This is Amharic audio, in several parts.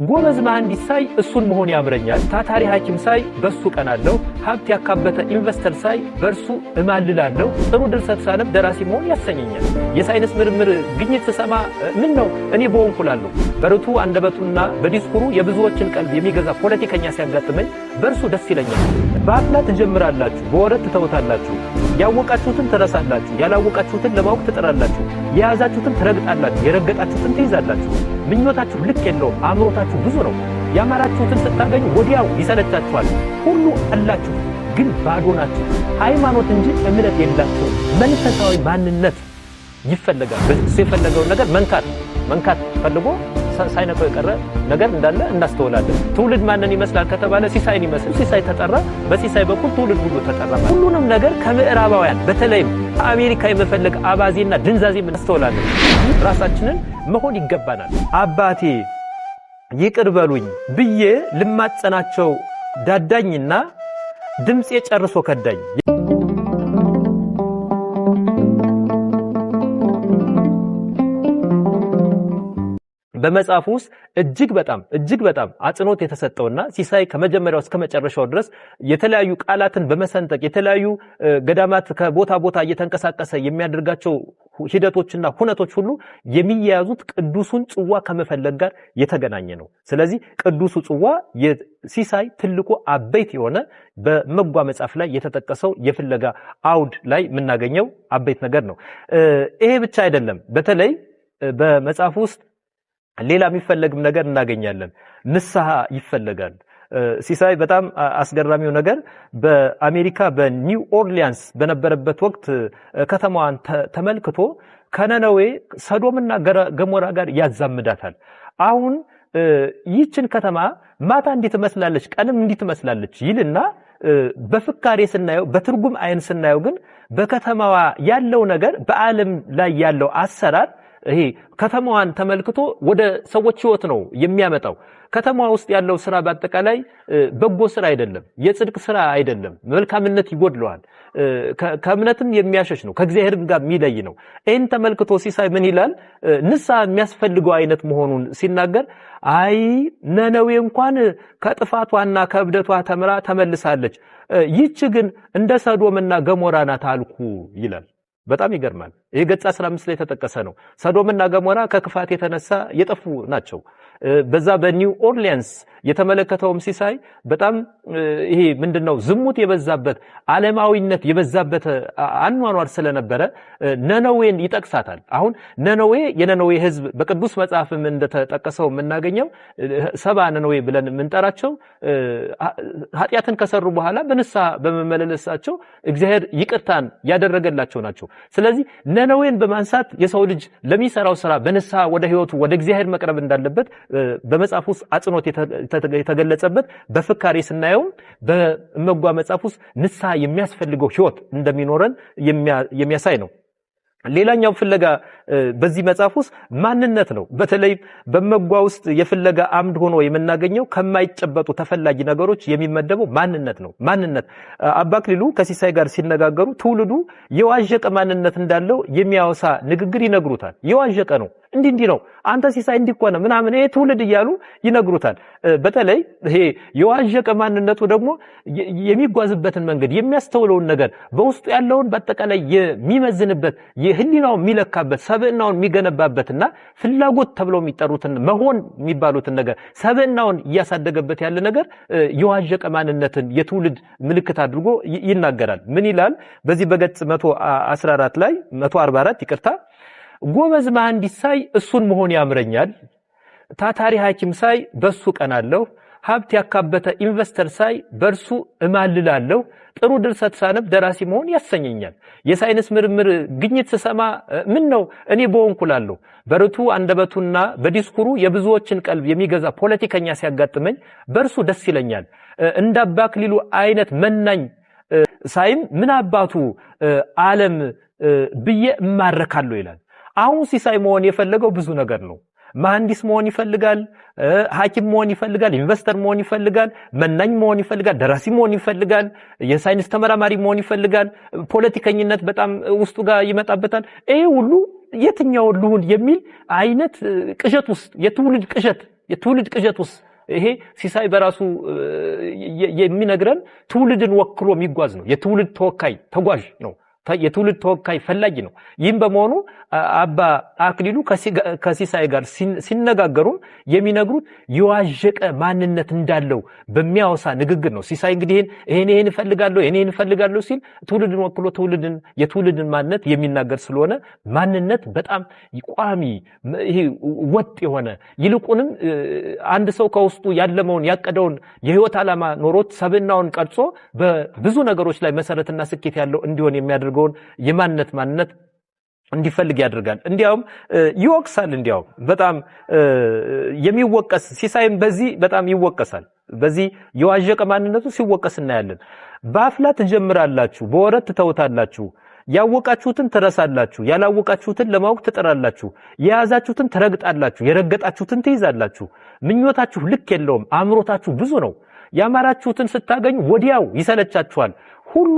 ጎበዝ መሐንዲስ ሳይ እሱን መሆን ያምረኛል። ታታሪ ሐኪም ሳይ በሱ ቀናለሁ። ሀብት ያካበተ ኢንቨስተር ሳይ በርሱ እማልላለሁ። ጥሩ ድርሰት ሳነብ ደራሲ መሆን ያሰኘኛል። የሳይንስ ምርምር ግኝት ስሰማ ምን ነው እኔ በወንኩላለሁ። በርቱ አንደበቱና በዲስኩሩ የብዙዎችን ቀልብ የሚገዛ ፖለቲከኛ ሲያጋጥመኝ በርሱ ደስ ይለኛል። በአፍላ ትጀምራላችሁ፣ በወረት ትተውታላችሁ። ያወቃችሁትን ትረሳላችሁ፣ ያላወቃችሁትን ለማወቅ ትጥራላችሁ። የያዛችሁትን ትረግጣላችሁ፣ የረገጣችሁትን ትይዛላችሁ። ምኞታችሁ ልክ የለውም፣ አእምሮታችሁ ብዙ ነው። ያማራችሁትን ስታገኙ ወዲያው ይሰለቻችኋል። ሁሉ አላችሁ ግን ባዶ ናችሁ። ሃይማኖት እንጂ እምነት የላችሁ። መንፈሳዊ ማንነት ይፈልጋል። እሱ የፈለገውን ነገር መንካት ፈልጎ ሳይነካው የቀረ ነገር እንዳለ እናስተውላለን። ትውልድ ማንን ይመስላል ከተባለ ሲሳይን ይመስል ሲሳይ ተጠራ። በሲሳይ በኩል ትውልድ ሁሉ ተጠራ። ሁሉንም ነገር ከምዕራባውያን በተለይም አሜሪካ የመፈለግ አባዜና ድንዛዜ እናስተውላለን። ራሳችንን መሆን ይገባናል። አባቴ ይቅር በሉኝ ብዬ ልማጸናቸው ዳዳኝና ድምጼ ጨርሶ ከዳኝ። በመጽሐፉ ውስጥ እጅግ በጣም አጽንኦት የተሰጠውና ሲሳይ ከመጀመሪያው እስከ መጨረሻው ድረስ የተለያዩ ቃላትን በመሰንጠቅ የተለያዩ ገዳማት ከቦታ ቦታ እየተንቀሳቀሰ የሚያደርጋቸው ሂደቶችና ሁነቶች ሁሉ የሚያያዙት ቅዱሱን ጽዋ ከመፈለግ ጋር የተገናኘ ነው። ስለዚህ ቅዱሱ ጽዋ የሲሳይ ትልቁ አበይት የሆነ በመጓ መጽሐፍ ላይ የተጠቀሰው የፍለጋ አውድ ላይ የምናገኘው አበይት ነገር ነው። ይሄ ብቻ አይደለም። በተለይ በመጽሐፉ ውስጥ ሌላ የሚፈለግም ነገር እናገኛለን። ንስሐ ይፈለጋል። ሲሳይ በጣም አስገራሚው ነገር በአሜሪካ በኒው ኦርሊያንስ በነበረበት ወቅት ከተማዋን ተመልክቶ ከነነዌ ሰዶምና ገሞራ ጋር ያዛምዳታል። አሁን ይህችን ከተማ ማታ እንዴት ትመስላለች፣ ቀንም እንዴት ትመስላለች ይልና በፍካሬ ስናየው በትርጉም አይን ስናየው ግን በከተማዋ ያለው ነገር በዓለም ላይ ያለው አሰራር ይሄ ከተማዋን ተመልክቶ ወደ ሰዎች ህይወት ነው የሚያመጣው። ከተማዋ ውስጥ ያለው ስራ በአጠቃላይ በጎ ስራ አይደለም፣ የጽድቅ ስራ አይደለም፣ መልካምነት ይጎድለዋል። ከእምነትም የሚያሸሽ ነው፣ ከእግዚአብሔርም ጋር የሚለይ ነው። ይህን ተመልክቶ ሲሳይ ምን ይላል? ንስሐ የሚያስፈልገው አይነት መሆኑን ሲናገር አይ ነነዌ እንኳን ከጥፋቷና ከእብደቷ ተምራ ተመልሳለች፣ ይህች ግን እንደ ሰዶምና ገሞራ ናት አልኩ ይላል። በጣም ይገርማል። ይሄ ገጽ 15 ላይ ተጠቀሰ ነው። ሰዶምና ገሞራ ከክፋት የተነሳ የጠፉ ናቸው። በዛ በኒው ኦርሊያንስ የተመለከተውም ሲሳይ በጣም ይሄ ምንድነው ዝሙት የበዛበት ዓለማዊነት የበዛበት አኗኗር ስለነበረ ነነዌን ይጠቅሳታል። አሁን ነነዌ የነነዌ ህዝብ በቅዱስ መጽሐፍም እንደተጠቀሰው የምናገኘው 70 ነነዌ ብለን የምንጠራቸው ኃጢያትን ከሰሩ በኋላ በንስሐ በመመለሳቸው እግዚአብሔር ይቅርታን ያደረገላቸው ናቸው። ስለዚህ ነነዌን በማንሳት የሰው ልጅ ለሚሰራው ስራ በንስሐ ወደ ህይወቱ ወደ እግዚአብሔር መቅረብ እንዳለበት በመጽሐፍ ውስጥ አጽንኦት የተገለጸበት በፍካሬ ስናየው በመጓ መጽሐፍ ውስጥ ንስሐ የሚያስፈልገው ህይወት እንደሚኖረን የሚያሳይ ነው። ሌላኛው ፍለጋ በዚህ መጽሐፍ ውስጥ ማንነት ነው። በተለይ በመጓ ውስጥ የፍለጋ አምድ ሆኖ የምናገኘው ከማይጨበጡ ተፈላጊ ነገሮች የሚመደበው ማንነት ነው። ማንነት አባ አክሊሉ ከሲሳይ ጋር ሲነጋገሩ ትውልዱ የዋዠቀ ማንነት እንዳለው የሚያወሳ ንግግር ይነግሩታል። የዋዠቀ ነው፣ እንዲህ ነው፣ አንተ ሲሳይ እንዲቆነ ምናምን ይሄ ትውልድ እያሉ ይነግሩታል። በተለይ ይሄ የዋዠቀ ማንነቱ ደግሞ የሚጓዝበትን መንገድ የሚያስተውለውን ነገር በውስጡ ያለውን በአጠቃላይ የሚመዝንበት የህሊናው የሚለካበት ሰብዕናውን የሚገነባበትና ፍላጎት ተብለው የሚጠሩትን መሆን የሚባሉትን ነገር ሰብዕናውን እያሳደገበት ያለ ነገር የዋዠቀ ማንነትን የትውልድ ምልክት አድርጎ ይናገራል። ምን ይላል? በዚህ በገጽ 144 ይቅርታ ጎበዝ መሐንዲስ ሳይ እሱን መሆን ያምረኛል። ታታሪ ሐኪም ሳይ በሱ ቀናለሁ። ሀብት ያካበተ ኢንቨስተር ሳይ በርሱ እማልላለሁ። ጥሩ ድርሰት ሳነብ ደራሲ መሆን ያሰኘኛል። የሳይንስ ምርምር ግኝት ስሰማ ምን ነው እኔ በወንኩላለሁ። በርቱ አንደበቱና በዲስኩሩ የብዙዎችን ቀልብ የሚገዛ ፖለቲከኛ ሲያጋጥመኝ በርሱ ደስ ይለኛል። እንደ አባ አክሊሉ አይነት መናኝ ሳይም ምን አባቱ ዓለም ብዬ እማረካለሁ ይላል። አሁን ሲሳይ መሆን የፈለገው ብዙ ነገር ነው። መሐንዲስ መሆን ይፈልጋል፣ ሐኪም መሆን ይፈልጋል፣ ኢንቨስተር መሆን ይፈልጋል፣ መናኝ መሆን ይፈልጋል፣ ደራሲ መሆን ይፈልጋል፣ የሳይንስ ተመራማሪ መሆን ይፈልጋል። ፖለቲከኝነት በጣም ውስጡ ጋር ይመጣበታል። ይሄ ሁሉ የትኛው ልሁን የሚል አይነት ቅዠት ውስጥ የትውልድ ቅዠት የትውልድ ቅዠቱስ ይሄ ሲሳይ በራሱ የሚነግረን ትውልድን ወክሎ የሚጓዝ ነው። የትውልድ ተወካይ ተጓዥ ነው። የትውልድ ተወካይ ፈላጊ ነው። ይህም በመሆኑ አባ አክሊሉ ከሲሳይ ጋር ሲነጋገሩ የሚነግሩት የዋዠቀ ማንነት እንዳለው በሚያወሳ ንግግር ነው። ሲሳይ እንግዲህ ይሄን እፈልጋለሁ ሲል ትውልድን ወክሎ የትውልድን ማንነት የሚናገር ስለሆነ ማንነት በጣም ቋሚ ይሄ ወጥ የሆነ ይልቁንም አንድ ሰው ከውስጡ ያለመውን ያቀደውን የህይወት ዓላማ ኖሮት ሰብናውን ቀርጾ በብዙ ነገሮች ላይ መሰረትና ስኬት ያለው እንዲሆን የሚያደርገውን ማንነት እንዲፈልግ ያደርጋል። እንዲያውም ይወቅሳል። እንዲያውም በጣም የሚወቀስ ሲሳይም በዚህ በጣም ይወቀሳል። በዚህ የዋዠቀ ማንነቱ ሲወቀስ እናያለን። በአፍላ ትጀምራላችሁ፣ በወረት ትተውታላችሁ፣ ያወቃችሁትን ትረሳላችሁ፣ ያላወቃችሁትን ለማወቅ ትጥራላችሁ፣ የያዛችሁትን ትረግጣላችሁ፣ የረገጣችሁትን ትይዛላችሁ። ምኞታችሁ ልክ የለውም፣ አእምሮታችሁ ብዙ ነው። ያማራችሁትን ስታገኙ ወዲያው ይሰለቻችኋል። ሁሉ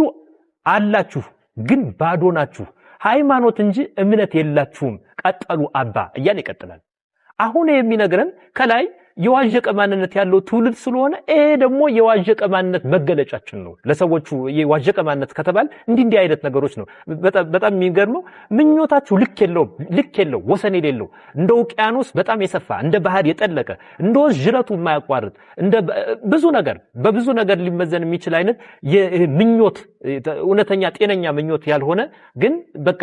አላችሁ ግን ባዶ ናችሁ። ሃይማኖት እንጂ እምነት የላችሁም። ቀጠሉ አባ እያለ ይቀጥላል። አሁን የሚነግረን ከላይ የዋዠቀ ማንነት ያለው ትውልድ ስለሆነ ይሄ ደግሞ የዋዠቀ ማንነት መገለጫችን ነው። ለሰዎቹ የዋዠቀ ማንነት ከተባለ እንዲህ አይነት ነገሮች ነው። በጣም የሚገርመው ምኞታችሁ ልክ የለው ወሰን የሌለው እንደ ውቅያኖስ በጣም የሰፋ እንደ ባህር የጠለቀ እንደ ወንዝ ጅረቱ የማያቋርጥ እንደ በብዙ ነገር ሊመዘን የሚችል አይነት የምኞት እውነተኛ ጤነኛ ምኞት ያልሆነ ግን በቃ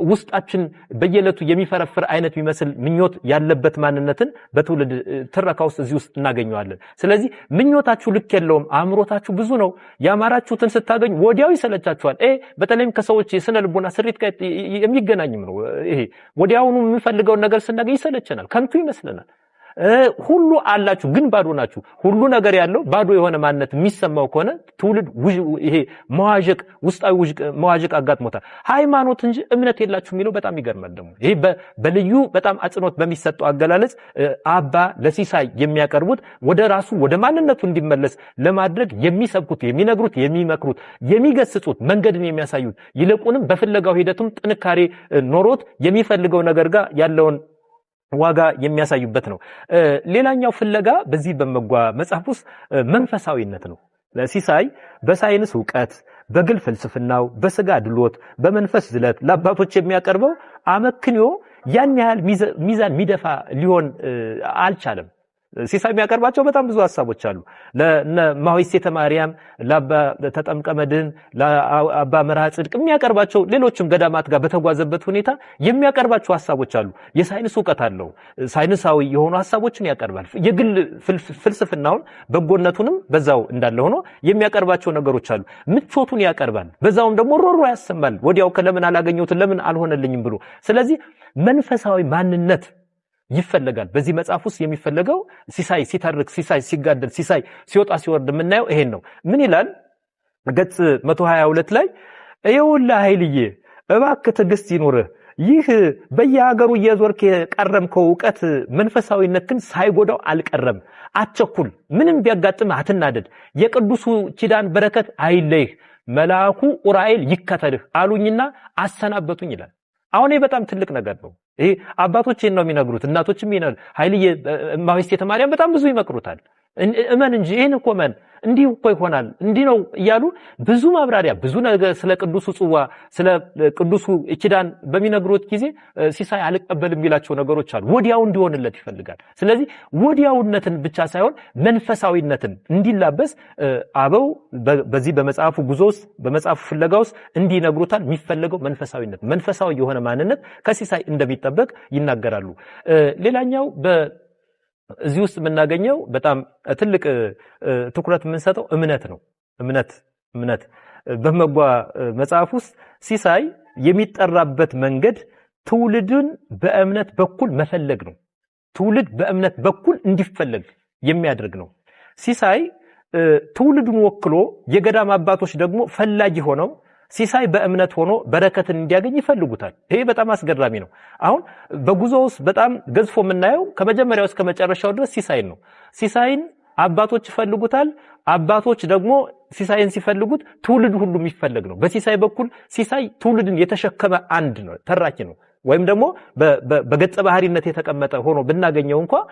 ውስጣችን በየለቱ የሚፈረፍር አይነት የሚመስል ምኞት ያለበት ማንነትን በትውልድ ትረካ ውስጥ እዚህ ውስጥ እናገኘዋለን። ስለዚህ ምኞታችሁ ልክ የለውም፣ አእምሮታችሁ ብዙ ነው። ያማራችሁትን ስታገኙ ወዲያው ይሰለቻችኋል። በተለይም ከሰዎች የስነ ልቦና ስሪት ጋር የሚገናኝም ነው። ይሄ ወዲያውኑ የምንፈልገውን ነገር ስናገኝ ይሰለቸናል፣ ከንቱ ይመስለናል። ሁሉ አላችሁ ግን ባዶ ናችሁ። ሁሉ ነገር ያለው ባዶ የሆነ ማንነት የሚሰማው ከሆነ ትውልድ ይሄ መዋዠቅ ውስጣዊ መዋዠቅ አጋጥሞታል። ሃይማኖት እንጂ እምነት የላችሁ የሚለው በጣም ይገርማል። ደግሞ ይሄ በልዩ በጣም አጽንኦት በሚሰጠው አገላለጽ አባ ለሲሳይ የሚያቀርቡት ወደ ራሱ ወደ ማንነቱ እንዲመለስ ለማድረግ የሚሰብኩት፣ የሚነግሩት፣ የሚመክሩት፣ የሚገስጹት፣ መንገድን የሚያሳዩት ይልቁንም በፍለጋው ሂደቱም ጥንካሬ ኖሮት የሚፈልገው ነገር ጋር ያለውን ዋጋ የሚያሳዩበት ነው። ሌላኛው ፍለጋ በዚህ በመጓ መጽሐፍ ውስጥ መንፈሳዊነት ነው። ለሲሳይ በሳይንስ ዕውቀት፣ በግል ፍልስፍናው፣ በስጋ ድሎት፣ በመንፈስ ዝለት ለአባቶች የሚያቀርበው አመክንዮ ያን ያህል ሚዛን ሚደፋ ሊሆን አልቻለም። ሲሳይ የሚያቀርባቸው በጣም ብዙ ሐሳቦች አሉ። ለነ ማህይሴተ ማርያም፣ ለአባ ተጠምቀ መድኅን፣ ለአባ መርሃ ጽድቅ የሚያቀርባቸው ሌሎችም ገዳማት ጋር በተጓዘበት ሁኔታ የሚያቀርባቸው ሐሳቦች አሉ። የሳይንስ ዕውቀት አለው። ሳይንሳዊ የሆኑ ሐሳቦችን ያቀርባል። የግል ፍልስፍናውን በጎነቱንም በዛው እንዳለ ሆኖ የሚያቀርባቸው ነገሮች አሉ። ምቾቱን ያቀርባል። በዛውም ደግሞ ሮሮ ያሰማል። ወዲያው ለምን አላገኘሁትም ለምን አልሆነልኝም ብሎ። ስለዚህ መንፈሳዊ ማንነት ይፈልጋል። በዚህ መጽሐፍ ውስጥ የሚፈልገው ሲሳይ ሲተርክ፣ ሲሳይ ሲጋደል፣ ሲሳይ ሲወጣ ሲወርድ የምናየው ይሄን ነው። ምን ይላል? ገጽ 122 ላይ ይኸውልህ ኃይልዬ እባክህ ትዕግስት ይኑርህ። ይህ በየሀገሩ እየዞርክ የቀረምከው ዕውቀት መንፈሳዊነት ግን ሳይጎዳው አልቀረም። አትቸኩል፣ ምንም ቢያጋጥምህ አትናደድ። የቅዱሱ ኪዳን በረከት አይለይህ፣ መልአኩ ኡራኤል ይከተልህ አሉኝና አሰናበቱኝ ይላል። አሁን ይሄ በጣም ትልቅ ነገር ነው። ይሄ አባቶች ነው የሚነግሩት፣ እናቶችም ይነግሩ። ኃይልዬ ማህይሴተ ማርያም በጣም ብዙ ይመክሩታል። እመን እንጂ ይሄን እኮ እመን፣ እንዲህ እኮ ይሆናል፣ እንዲህ ነው እያሉ ብዙ ማብራሪያ ብዙ ነገር ስለ ቅዱሱ ጽዋ ስለ ቅዱሱ ኪዳን በሚነግሩት ጊዜ ሲሳይ አልቀበልም የሚላቸው ነገሮች አሉ። ወዲያው እንዲሆንለት ይፈልጋል። ስለዚህ ወዲያውነትን ብቻ ሳይሆን መንፈሳዊነትን እንዲላበስ አበው በዚህ በመጽሐፉ ጉዞ ውስጥ በመጽሐፉ ፍለጋ ውስጥ እንዲነግሩታል። የሚፈልገው መንፈሳዊነት፣ መንፈሳዊ የሆነ ማንነት ከሲሳይ እንደሚጠበቅ ይናገራሉ። ሌላኛው እዚህ ውስጥ የምናገኘው በጣም ትልቅ ትኩረት የምንሰጠው እምነት ነው። እምነት በመጓ መጽሐፍ ውስጥ ሲሳይ የሚጠራበት መንገድ ትውልድን በእምነት በኩል መፈለግ ነው። ትውልድ በእምነት በኩል እንዲፈለግ የሚያደርግ ነው። ሲሳይ ትውልዱን ወክሎ የገዳም አባቶች ደግሞ ፈላጊ ሆነው ሲሳይ በእምነት ሆኖ በረከትን እንዲያገኝ ይፈልጉታል። ይሄ በጣም አስገራሚ ነው። አሁን በጉዞ ውስጥ በጣም ገዝፎ የምናየው ከመጀመሪያው እስከ መጨረሻው ድረስ ሲሳይን ነው። ሲሳይን አባቶች ይፈልጉታል። አባቶች ደግሞ ሲሳይን ሲፈልጉት ትውልድ ሁሉ የሚፈልግ ነው። በሲሳይ በኩል ሲሳይ ትውልድን የተሸከመ አንድ ነው፣ ተራኪ ነው። ወይም ደግሞ በገጸ ባህሪነት የተቀመጠ ሆኖ ብናገኘው እንኳን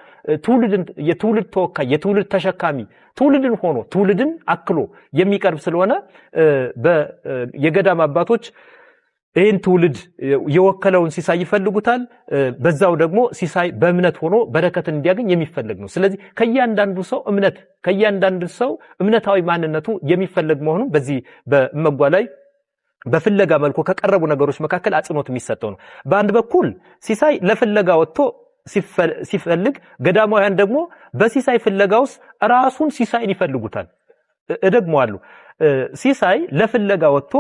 ትውልድን የትውልድ ተወካይ የትውልድ ተሸካሚ ትውልድን ሆኖ ትውልድን አክሎ የሚቀርብ ስለሆነ የገዳም አባቶች ይህን ትውልድ የወከለውን ሲሳይ ይፈልጉታል። በዛው ደግሞ ሲሳይ በእምነት ሆኖ በረከትን እንዲያገኝ የሚፈልግ ነው። ስለዚህ ከእያንዳንዱ ሰው እምነታዊ ማንነቱ የሚፈልግ መሆኑን በዚህ በእመጓ ላይ በፍለጋ መልኩ ከቀረቡ ነገሮች መካከል አጽንኦት የሚሰጠው ነው። በአንድ በኩል ሲሳይ ለፍለጋ ወጥቶ ሲፈልግ፣ ገዳማውያን ደግሞ በሲሳይ ፍለጋ ውስጥ ራሱን ሲሳይን ይፈልጉታል። እደግመዋለሁ። ሲሳይ ለፍለጋ ወጥቶ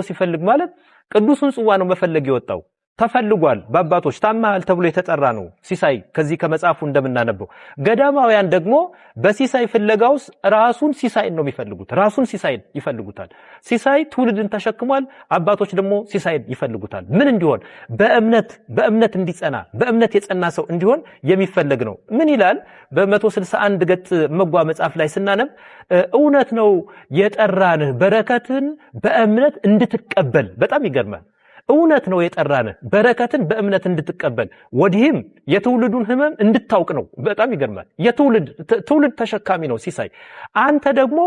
ሲፈልግ ማለት ቅዱሱን ጽዋ ነው መፈለግ የወጣው። ተፈልጓል። በአባቶች ታማሃል ተብሎ የተጠራ ነው ሲሳይ ከዚህ ከመጽሐፉ እንደምናነበው። ገዳማውያን ደግሞ በሲሳይ ፍለጋ ውስጥ ራሱን ሲሳይን ነው የሚፈልጉት። ራሱን ሲሳይን ይፈልጉታል። ሲሳይ ትውልድን ተሸክሟል። አባቶች ደግሞ ሲሳይን ይፈልጉታል። ምን እንዲሆን? በእምነት እንዲጸና፣ በእምነት የጸና ሰው እንዲሆን የሚፈልግ ነው። ምን ይላል? በ161 ገጽ እመጓ መጽሐፍ ላይ ስናነብ እውነት ነው የጠራንህ በረከትን በእምነት እንድትቀበል። በጣም ይገርማል። እውነት ነው የጠራንህ በረከትን በእምነት እንድትቀበል፣ ወዲህም የትውልዱን ህመም እንድታውቅ ነው። በጣም ይገርማል። ትውልድ ተሸካሚ ነው ሲሳይ። አንተ ደግሞ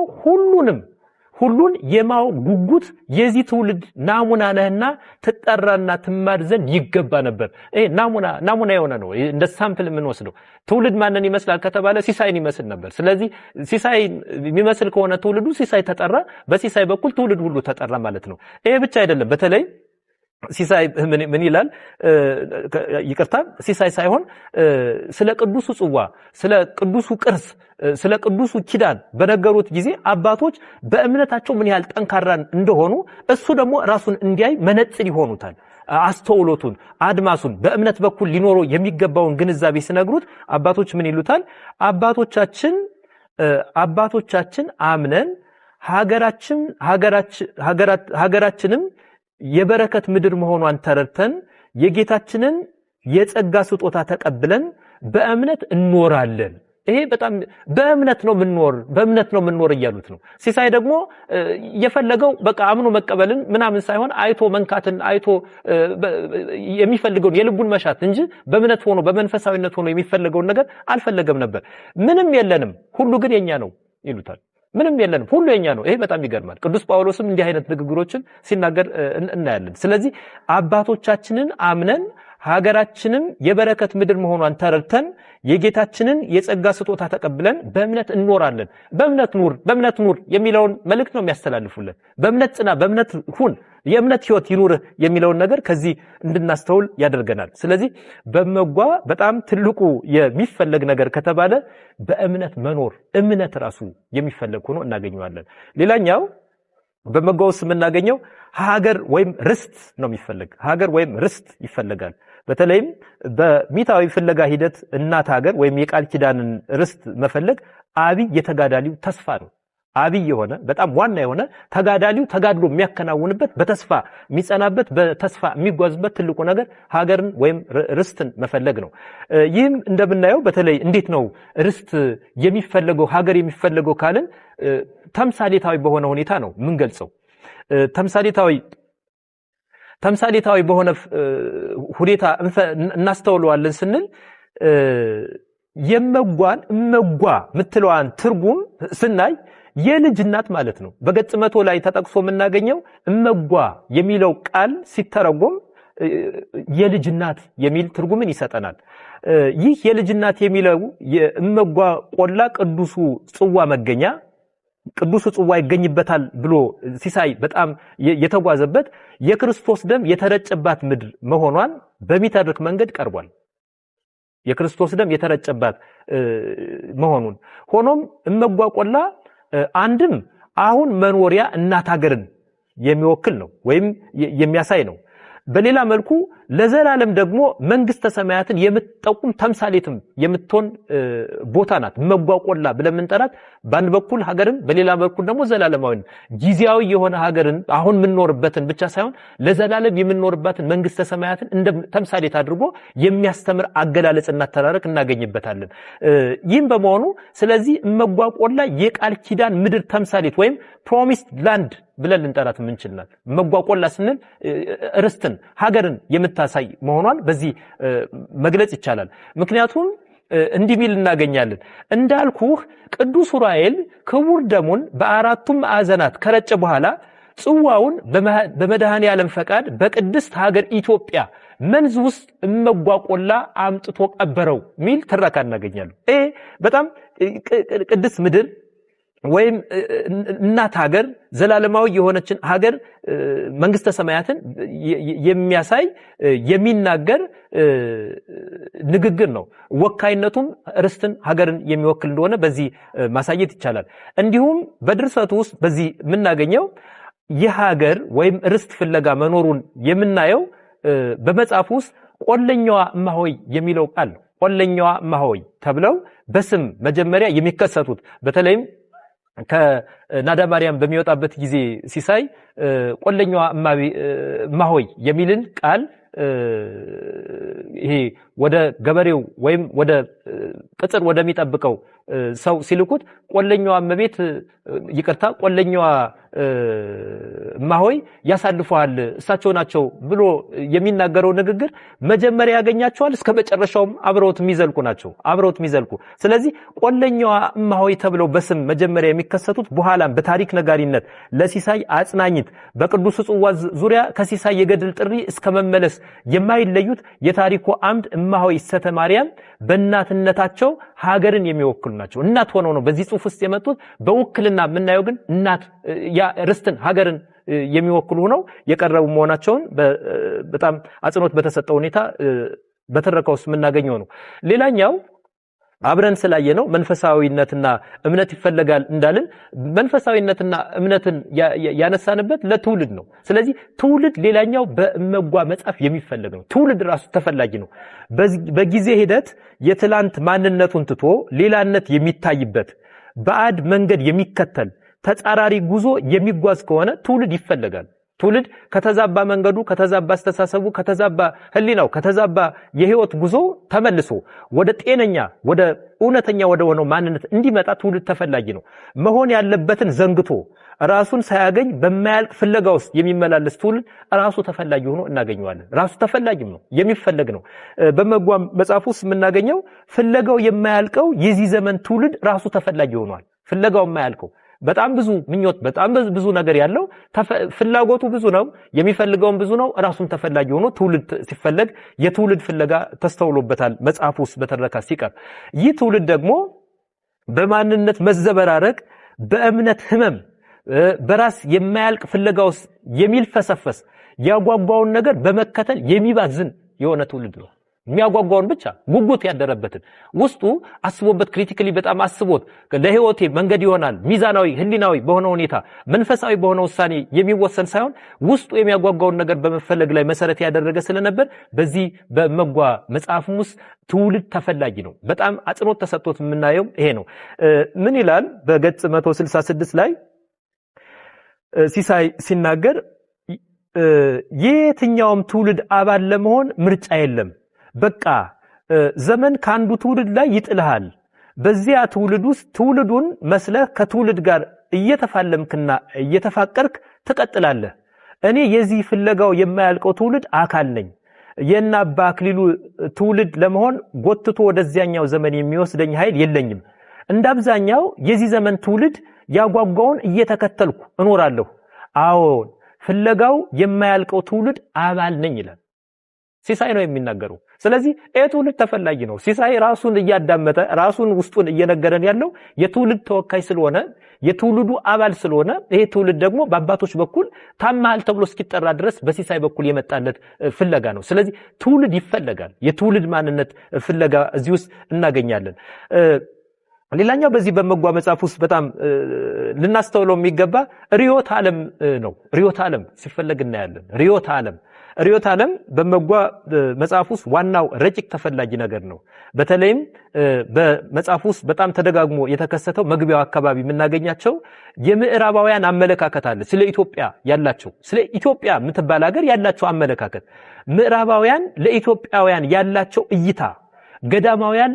ሁሉን የማወቅ ጉጉት የዚህ ትውልድ ናሙና ነህና ትጠራና ትማር ዘንድ ይገባ ነበር። ይሄ ናሙና የሆነ ነው። እንደ ሳምፕል የምንወስደው ትውልድ ማንን ይመስላል ከተባለ ሲሳይን ይመስል ነበር። ስለዚህ ሲሳይ የሚመስል ከሆነ ትውልዱ ሲሳይ ተጠራ፣ በሲሳይ በኩል ትውልድ ሁሉ ተጠራ ማለት ነው። ይሄ ብቻ አይደለም። በተለይ ሲሳይ ምን ይላል? ይቅርታ፣ ሲሳይ ሳይሆን ስለ ቅዱሱ ጽዋ፣ ስለ ቅዱሱ ቅርስ፣ ስለ ቅዱሱ ኪዳን በነገሩት ጊዜ አባቶች በእምነታቸው ምን ያህል ጠንካራ እንደሆኑ እሱ ደግሞ ራሱን እንዲያይ መነጽር ይሆኑታል። አስተውሎቱን፣ አድማሱን በእምነት በኩል ሊኖረው የሚገባውን ግንዛቤ ሲነግሩት አባቶች ምን ይሉታል? አባቶቻችን አምነን ሀገራችንም የበረከት ምድር መሆኗን ተረድተን የጌታችንን የጸጋ ስጦታ ተቀብለን በእምነት እንኖራለን። ይሄ በጣም በእምነት ነው የምንኖር እያሉት ነው። ሲሳይ ደግሞ የፈለገው በቃ አምኖ መቀበልን ምናምን ሳይሆን አይቶ መንካትን አይቶ የሚፈልገውን የልቡን መሻት እንጂ በእምነት ሆኖ በመንፈሳዊነት ሆኖ የሚፈልገውን ነገር አልፈለገም ነበር። ምንም የለንም ሁሉ ግን የኛ ነው ይሉታል። ምንም የለንም ሁሉ የኛ ነው። ይሄ በጣም ይገርማል። ቅዱስ ጳውሎስም እንዲህ አይነት ንግግሮችን ሲናገር እናያለን። ስለዚህ አባቶቻችንን አምነን ሀገራችንም የበረከት ምድር መሆኗን ተረድተን የጌታችንን የጸጋ ስጦታ ተቀብለን በእምነት እንኖራለን። በእምነት ኑር የሚለውን መልእክት ነው የሚያስተላልፉልን። በእምነት ጽና፣ በእምነት ሁን፣ የእምነት ህይወት ይኑርህ የሚለውን ነገር ከዚህ እንድናስተውል ያደርገናል። ስለዚህ በእመጓ በጣም ትልቁ የሚፈለግ ነገር ከተባለ በእምነት መኖር፣ እምነት ራሱ የሚፈለግ ሆኖ እናገኘዋለን። ሌላኛው በእመጓ ውስጥ የምናገኘው ሀገር ወይም ርስት ነው የሚፈለግ። ሀገር ወይም ርስት ይፈለጋል። በተለይም በሚታዊ ፍለጋ ሂደት እናት ሀገር ወይም የቃል ኪዳንን ርስት መፈለግ አብይ የተጋዳሊው ተስፋ ነው። አብይ የሆነ በጣም ዋና የሆነ ተጋዳሊው ተጋድሎ የሚያከናውንበት በተስፋ የሚጸናበት በተስፋ የሚጓዝበት ትልቁ ነገር ሀገርን ወይም ርስትን መፈለግ ነው። ይህም እንደምናየው በተለይ እንዴት ነው ርስት የሚፈለገው ሀገር የሚፈለገው ካልን ተምሳሌታዊ በሆነ ሁኔታ ነው የምንገልጸው። ተምሳሌታዊ በሆነ ሁኔታ እናስተውለዋለን ስንል የእመጓን እመጓ ምትለዋን ትርጉም ስናይ የልጅ እናት ማለት ነው። በገጽ 100 ላይ ተጠቅሶ የምናገኘው እመጓ የሚለው ቃል ሲተረጎም የልጅ እናት የሚል ትርጉምን ይሰጠናል። ይህ የልጅ እናት የሚለው የእመጓ ቆላ ቅዱሱ ጽዋ መገኛ ቅዱሱ ጽዋ ይገኝበታል ብሎ ሲሳይ በጣም የተጓዘበት የክርስቶስ ደም የተረጨባት ምድር መሆኗን በሚተርክ መንገድ ቀርቧል። የክርስቶስ ደም የተረጨባት መሆኑን ሆኖም እመጓ ቆላ አንድም አሁን መኖሪያ እናት ሀገርን የሚወክል ነው ወይም የሚያሳይ ነው። በሌላ መልኩ ለዘላለም ደግሞ መንግስተ ሰማያትን የምትጠቁም ተምሳሌትም የምትሆን ቦታ ናት። መጓቆላ ብለን የምንጠራት በአንድ በኩል ሀገርን በሌላ በኩል ደግሞ ዘላለማዊ ጊዜያዊ የሆነ ሀገርን አሁን የምንኖርበትን ብቻ ሳይሆን ለዘላለም የምንኖርባትን መንግስተ ሰማያትን እንደ ተምሳሌት አድርጎ የሚያስተምር አገላለጽና ተራረክ እናገኝበታለን። ይህም በመሆኑ ስለዚህ መጓቆላ የቃል ኪዳን ምድር ተምሳሌት ወይም ፕሮሚስድ ላንድ ብለን ልንጠራት የምንችልናል። መጓቆላ ስንል ርስትን ሀገርን የምታሳይ መሆኗን በዚህ መግለጽ ይቻላል። ምክንያቱም እንዲህ ቢል እናገኛለን። እንዳልኩህ ቅዱስ ዑራኤል ክቡር ደሙን በአራቱም ማዕዘናት ከረጨ በኋላ ጽዋውን በመድኃኔ ዓለም ፈቃድ በቅድስት ሀገር ኢትዮጵያ መንዝ ውስጥ መጓቆላ አምጥቶ ቀበረው ሚል ትረካ እናገኛለን። በጣም ቅድስት ምድር ወይም እናት ሀገር ዘላለማዊ የሆነችን ሀገር መንግስተ ሰማያትን የሚያሳይ የሚናገር ንግግር ነው። ወካይነቱም ርስትን ሀገርን የሚወክል እንደሆነ በዚህ ማሳየት ይቻላል። እንዲሁም በድርሰቱ ውስጥ በዚህ የምናገኘው የሀገር ወይም ርስት ፍለጋ መኖሩን የምናየው በመጽሐፍ ውስጥ ቆለኛዋ እማሆይ የሚለው ቃል ነው። ቆለኛዋ እማሆይ ተብለው በስም መጀመሪያ የሚከሰቱት በተለይም ከናዳ ማርያም በሚወጣበት ጊዜ ሲሳይ ቆለኛዋ እማሆይ የሚልን ቃል ይሄ ወደ ገበሬው ወይም ወደ ቅጽር ወደሚጠብቀው ሰው ሲልኩት ቆለኛዋ እመቤት ይቅርታ ቆለኛዋ እማሆይ ያሳልፈዋል እሳቸው ናቸው ብሎ የሚናገረው ንግግር መጀመሪያ ያገኛቸዋል እስከ መጨረሻውም አብረውት የሚዘልቁ ናቸው። አብረውት የሚዘልቁ ስለዚህ ቆለኛዋ እማሆይ ተብለው በስም መጀመሪያ የሚከሰቱት በኋላም በታሪክ ነጋሪነት ለሲሳይ አጽናኝት በቅዱስ ጽዋ ዙሪያ ከሲሳይ የገድል ጥሪ እስከ መመለስ የማይለዩት የታሪኩ አምድ እማሆይ ሰተ ማርያም በእናትነታቸው ሀገርን የሚወክሉ ናቸው። እናት ሆነው ነው በዚህ ጽሑፍ ውስጥ የመጡት። በውክልና የምናየው ግን እናት ያ ርስትን ሀገርን የሚወክሉ ሆነው የቀረቡ መሆናቸውን በጣም አጽንኦት በተሰጠው ሁኔታ በተረካው ውስጥ የምናገኘው ነው። ሌላኛው አብረን ስላየነው መንፈሳዊነትና እምነት ይፈልጋል እንዳልን መንፈሳዊነትና እምነትን ያነሳንበት ለትውልድ ነው። ስለዚህ ትውልድ ሌላኛው በእመጓ መጽሐፍ የሚፈልግ ነው። ትውልድ ራሱ ተፈላጊ ነው። በጊዜ ሂደት የትላንት ማንነቱን ትቶ ሌላነት የሚታይበት ባዕድ መንገድ የሚከተል ተጻራሪ ጉዞ የሚጓዝ ከሆነ ትውልድ ይፈልጋል። ትውልድ ከተዛባ መንገዱ ከተዛባ አስተሳሰቡ ከተዛባ ህሊናው ከተዛባ የህይወት ጉዞ ተመልሶ ወደ ጤነኛ ወደ እውነተኛ ወደ ሆነው ማንነት እንዲመጣ ትውልድ ተፈላጊ ነው። መሆን ያለበትን ዘንግቶ ራሱን ሳያገኝ በማያልቅ ፍለጋ ውስጥ የሚመላለስ ትውልድ ራሱ ተፈላጊ ሆኖ እናገኘዋለን። ራሱ ተፈላጊም ነው የሚፈልግ ነው። በመጓ መጽሐፍ ውስጥ የምናገኘው ፍለጋው የማያልቀው የዚህ ዘመን ትውልድ ራሱ ተፈላጊ ሆኗል። ፍለጋው የማያልቀው በጣም ብዙ ምኞት በጣም ብዙ ነገር ያለው ፍላጎቱ ብዙ ነው የሚፈልገውም ብዙ ነው። ራሱን ተፈላጊ ሆኖ ትውልድ ሲፈለግ የትውልድ ፍለጋ ተስተውሎበታል መጽሐፍ ውስጥ በተረካ ሲቀር። ይህ ትውልድ ደግሞ በማንነት መዘበራረቅ በእምነት ህመም በራስ የማያልቅ ፍለጋ ውስጥ የሚልፈሰፈስ ያጓጓውን ነገር በመከተል የሚባዝን የሆነ ትውልድ ነው። የሚያጓጓውን ብቻ ጉጉት ያደረበትን ውስጡ አስቦበት ክሪቲካሊ በጣም አስቦት ለህይወቴ መንገድ ይሆናል ሚዛናዊ ህሊናዊ በሆነ ሁኔታ መንፈሳዊ በሆነ ውሳኔ የሚወሰን ሳይሆን ውስጡ የሚያጓጓውን ነገር በመፈለግ ላይ መሰረት ያደረገ ስለነበር በዚህ በመጓ መጽሐፍም ውስጥ ትውልድ ተፈላጊ ነው። በጣም አጽንኦት ተሰጥቶት የምናየው ይሄ ነው። ምን ይላል በገጽ 166 ላይ ሲሳይ ሲናገር የትኛውም ትውልድ አባል ለመሆን ምርጫ የለም። በቃ ዘመን ካንዱ ትውልድ ላይ ይጥልሃል። በዚያ ትውልድ ውስጥ ትውልዱን መስለህ ከትውልድ ጋር እየተፋለምክና እየተፋቀርክ ትቀጥላለህ። እኔ የዚህ ፍለጋው የማያልቀው ትውልድ አካል ነኝ። የና ባክሊሉ ትውልድ ለመሆን ጎትቶ ወደዚያኛው ዘመን የሚወስደኝ ኃይል የለኝም። እንዳብዛኛው የዚህ ዘመን ትውልድ ያጓጓውን እየተከተልኩ እኖራለሁ። አዎ ፍለጋው የማያልቀው ትውልድ አባል ነኝ ይላል ሲሳይ ነው የሚናገረው። ስለዚህ ትውልድ ተፈላጊ ነው። ሲሳይ ራሱን እያዳመጠ ራሱን ውስጡን እየነገረን ያለው የትውልድ ተወካይ ስለሆነ የትውልዱ አባል ስለሆነ ይሄ ትውልድ ደግሞ በአባቶች በኩል ታማል ተብሎ እስኪጠራ ድረስ በሲሳይ በኩል የመጣለት ፍለጋ ነው። ስለዚህ ትውልድ ይፈልጋል። የትውልድ ማንነት ፍለጋ እዚህ ውስጥ እናገኛለን። ሌላኛው በዚህ በመጓ መጽሐፍ ውስጥ በጣም ልናስተውለው የሚገባ ርዕዮተ ዓለም ነው። ርዕዮተ ዓለም ሲፈለግ እናያለን። ርዕዮተ ዓለም ርዕዮተ ዓለም በመጓ መጽሐፍ ውስጥ ዋናው ረቂቅ ተፈላጊ ነገር ነው። በተለይም በመጽሐፍ ውስጥ በጣም ተደጋግሞ የተከሰተው መግቢያው አካባቢ የምናገኛቸው የምዕራባውያን አመለካከት አለ። ስለ ኢትዮጵያ የምትባል ሀገር ያላቸው አመለካከት፣ ምዕራባውያን ለኢትዮጵያውያን ያላቸው እይታ፣ ገዳማውያን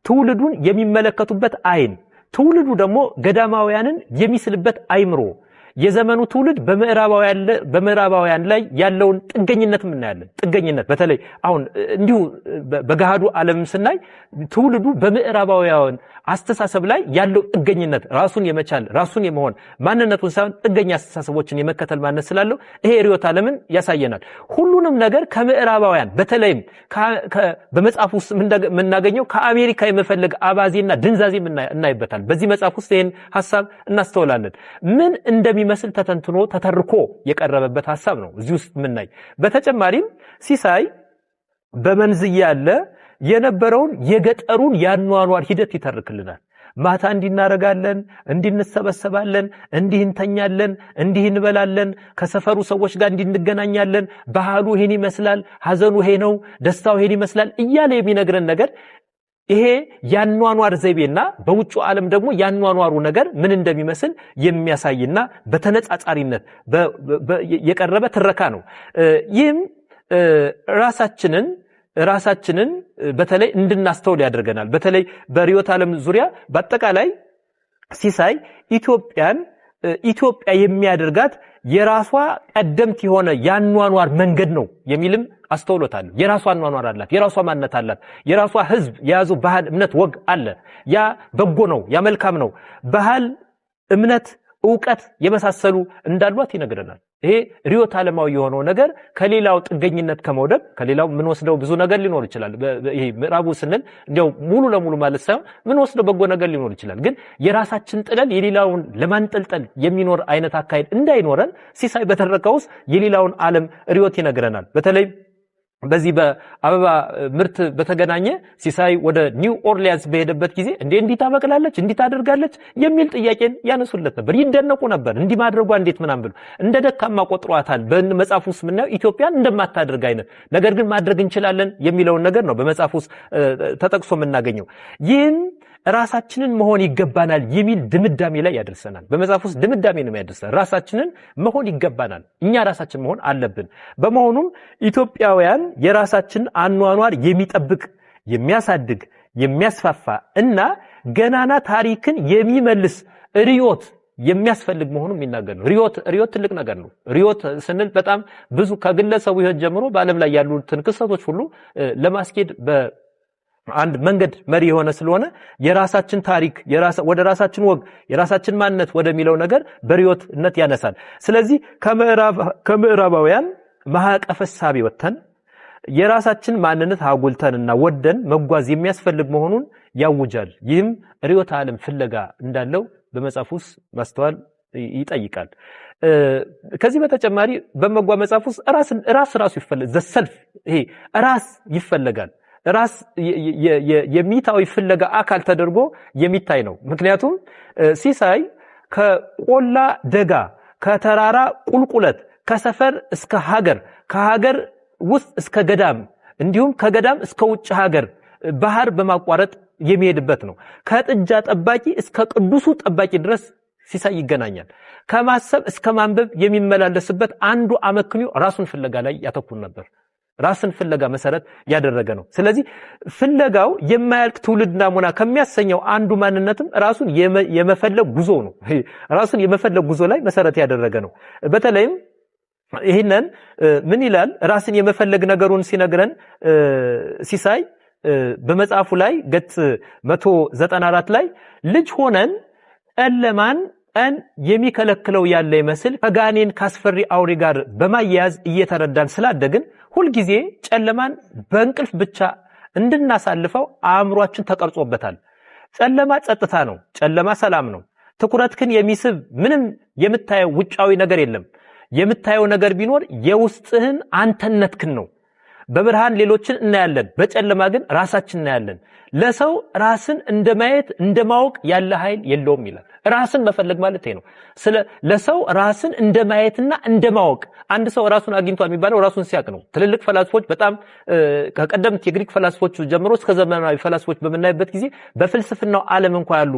ትውልዱን የሚመለከቱበት አይን፣ ትውልዱ ደግሞ ገዳማውያንን የሚስልበት አይምሮ፣ የዘመኑ ትውልድ በምዕራባውያን ላይ ያለውን ጥገኝነት እናያለን። ጥገኝነት በተለይ አሁን እንዲሁ በገሃዱ ዓለም ስናይ ትውልዱ በምዕራባውያን አስተሳሰብ ላይ ያለው ጥገኝነት፣ ራሱን የመቻል ራሱን የመሆን ማንነቱን ሳይሆን ጥገኛ አስተሳሰቦችን የመከተል ማንነት ስላለው ይሄ ርዕዮተ ዓለምን ያሳየናል። ሁሉንም ነገር ከምዕራባውያን በተለይም በመጽሐፍ ውስጥ የምናገኘው ከአሜሪካ የመፈለግ አባዜና ድንዛዜ እናይበታል። በዚህ መጽሐፍ ውስጥ ይሄን ሐሳብ እናስተውላለን። ምን እንደሚመስል ተተንትኖ ተተርኮ የቀረበበት ሐሳብ ነው እዚህ ውስጥ የምናይ። በተጨማሪም ሲሳይ በመንዝያ ያለ የነበረውን የገጠሩን ያኗኗር ሂደት ይተርክልናል። ማታ እንዲናረጋለን፣ እንዲንሰበሰባለን፣ እንዲንተኛለን፣ እንዲንበላለን፣ ከሰፈሩ ሰዎች ጋር እንድንገናኛለን፣ ባህሉ ይሄን ይመስላል፣ ሐዘኑ ይሄ ነው፣ ደስታው ይሄን ይመስላል እያለ የሚነግረን ነገር ይሄ ያኗኗር ዘይቤና በውጭ ዓለም ደግሞ ያኗኗሩ ነገር ምን እንደሚመስል የሚያሳይና በተነጻጻሪነት የቀረበ ትረካ ነው። ይህም ራሳችንን በተለይ እንድናስተውል ያደርገናል። በተለይ በርዕዮተ ዓለም ዙሪያ በአጠቃላይ ሲሳይ ኢትዮጵያ የሚያደርጋት የራሷ ቀደምት የሆነ ያኗኗር መንገድ ነው የሚልም አስተውሎታል። የራሷ አኗኗር አላት፣ የራሷ ማንነት አላት፣ የራሷ ህዝብ የያዘው ባህል፣ እምነት፣ ወግ አለ። ያ በጎ ነው፣ ያ መልካም ነው። ባህል፣ እምነት፣ ዕውቀት የመሳሰሉ እንዳሏት ይነግረናል። ይሄ ርዕዮተ ዓለማዊ የሆነው ነገር ከሌላው ጥገኝነት ከመውደብ ከሌላው ምን ወስደው ብዙ ነገር ሊኖር ይችላል። ይሄ ምዕራቡ ስንል እንደው ሙሉ ለሙሉ ማለት ሳይሆን ምን ወስደው በጎ ነገር ሊኖር ይችላል። ግን የራሳችን ጥለን የሌላውን ለማንጠልጠል የሚኖር አይነት አካሄድ እንዳይኖረን ሲሳይ በተረካው ውስጥ የሌላውን ዓለም ርዕዮት ይነግረናል። በተለይ በዚህ በአበባ ምርት በተገናኘ ሲሳይ ወደ ኒው ኦርሊያንስ በሄደበት ጊዜ እንዴት ታበቅላለች እንዴት ታደርጋለች የሚል ጥያቄን ያነሱለት ነበር። ይደነቁ ነበር። እንዲህ ማድረጓ እንዴት ምናምን ብሎ እንደ ደካማ ቆጥሯታል። በመጽሐፍ ውስጥ ምናየው ኢትዮጵያን እንደማታደርግ አይነት ነገር ግን ማድረግ እንችላለን የሚለውን ነገር ነው በመጽሐፍ ውስጥ ተጠቅሶ የምናገኘው። ይህን ራሳችንን መሆን ይገባናል የሚል ድምዳሜ ላይ ያደርሰናል። በመጽሐፍ ውስጥ ድምዳሜ ነው ያደርሰናል። ራሳችንን መሆን ይገባናል፣ እኛ ራሳችን መሆን አለብን። በመሆኑም ኢትዮጵያውያን የራሳችንን አኗኗር የሚጠብቅ የሚያሳድግ የሚያስፋፋ እና ገናና ታሪክን የሚመልስ ርዕዮት የሚያስፈልግ መሆኑን የሚናገር ነው። ርዕዮት ትልቅ ነገር ነው። ርዕዮት ስንል በጣም ብዙ ከግለሰቡ ሕይወት ጀምሮ በዓለም ላይ ያሉትን ክስተቶች ሁሉ ለማስኬድ አንድ መንገድ መሪ የሆነ ስለሆነ የራሳችን ታሪክ ወደ ራሳችን ወግ የራሳችን ማንነት ወደሚለው ነገር በርዕዮትነት ያነሳል። ስለዚህ ከምዕራባውያን ማዕቀፈ እሳቤ ወጥተን የራሳችን ማንነት አጉልተንና ወደን መጓዝ የሚያስፈልግ መሆኑን ያውጃል። ይህም ርዕዮተ ዓለም ፍለጋ እንዳለው በመጽሐፍ ውስጥ ማስተዋል ይጠይቃል። ከዚህ በተጨማሪ በመጓ መጽሐፍ ውስጥ ራሱ ይፈልጋል። ዘሰልፍ ይሄ ራስ ይፈልጋል። ራስ የሚታዊ ፍለጋ አካል ተደርጎ የሚታይ ነው። ምክንያቱም ሲሳይ ከቆላ ደጋ፣ ከተራራ ቁልቁለት፣ ከሰፈር እስከ ሀገር፣ ከሀገር ውስጥ እስከ ገዳም እንዲሁም ከገዳም እስከ ውጭ ሀገር ባህር በማቋረጥ የሚሄድበት ነው። ከጥጃ ጠባቂ እስከ ቅዱሱ ጠባቂ ድረስ ሲሳይ ይገናኛል። ከማሰብ እስከ ማንበብ የሚመላለስበት አንዱ አመክንዮ ራሱን ፍለጋ ላይ ያተኩር ነበር። ራስን ፍለጋ መሰረት ያደረገ ነው። ስለዚህ ፍለጋው የማያልቅ ትውልድ ናሙና ከሚያሰኘው አንዱ ማንነትም ራሱን የመፈለግ ጉዞ ነው። ራሱን የመፈለግ ጉዞ ላይ መሰረት ያደረገ ነው። በተለይም ይሄንን ምን ይላል? ራስን የመፈለግ ነገሩን ሲነግረን ሲሳይ በመጽሐፉ ላይ ገጽ 194 ላይ ልጅ ሆነን ጨለማን ቀን የሚከለክለው ያለ ይመስል ከጋኔን ካስፈሪ አውሬ ጋር በማያያዝ እየተረዳን ስላደግን ሁልጊዜ ጨለማን በእንቅልፍ ብቻ እንድናሳልፈው አእምሯችን ተቀርጾበታል። ጨለማ ጸጥታ ነው። ጨለማ ሰላም ነው። ትኩረትክን የሚስብ ምንም የምታየው ውጫዊ ነገር የለም። የምታየው ነገር ቢኖር የውስጥህን አንተነትክን ነው። በብርሃን ሌሎችን እናያለን፣ በጨለማ ግን ራሳችን እናያለን። ለሰው ራስን እንደማየት እንደማወቅ ያለ ኃይል የለውም ይላል። ራስን መፈለግ ማለት ነው። ለሰው ራስን እንደማየትና እንደማወቅ አንድ ሰው ራሱን አግኝቷል የሚባለው ራሱን ሲያቅ ነው። ትልልቅ ፈላስፎች በጣም ከቀደምት የግሪክ ፈላስፎች ጀምሮ እስከ ዘመናዊ ፈላስፎች በመናይበት ጊዜ በፍልስፍናው ዓለም እንኳን ያሉ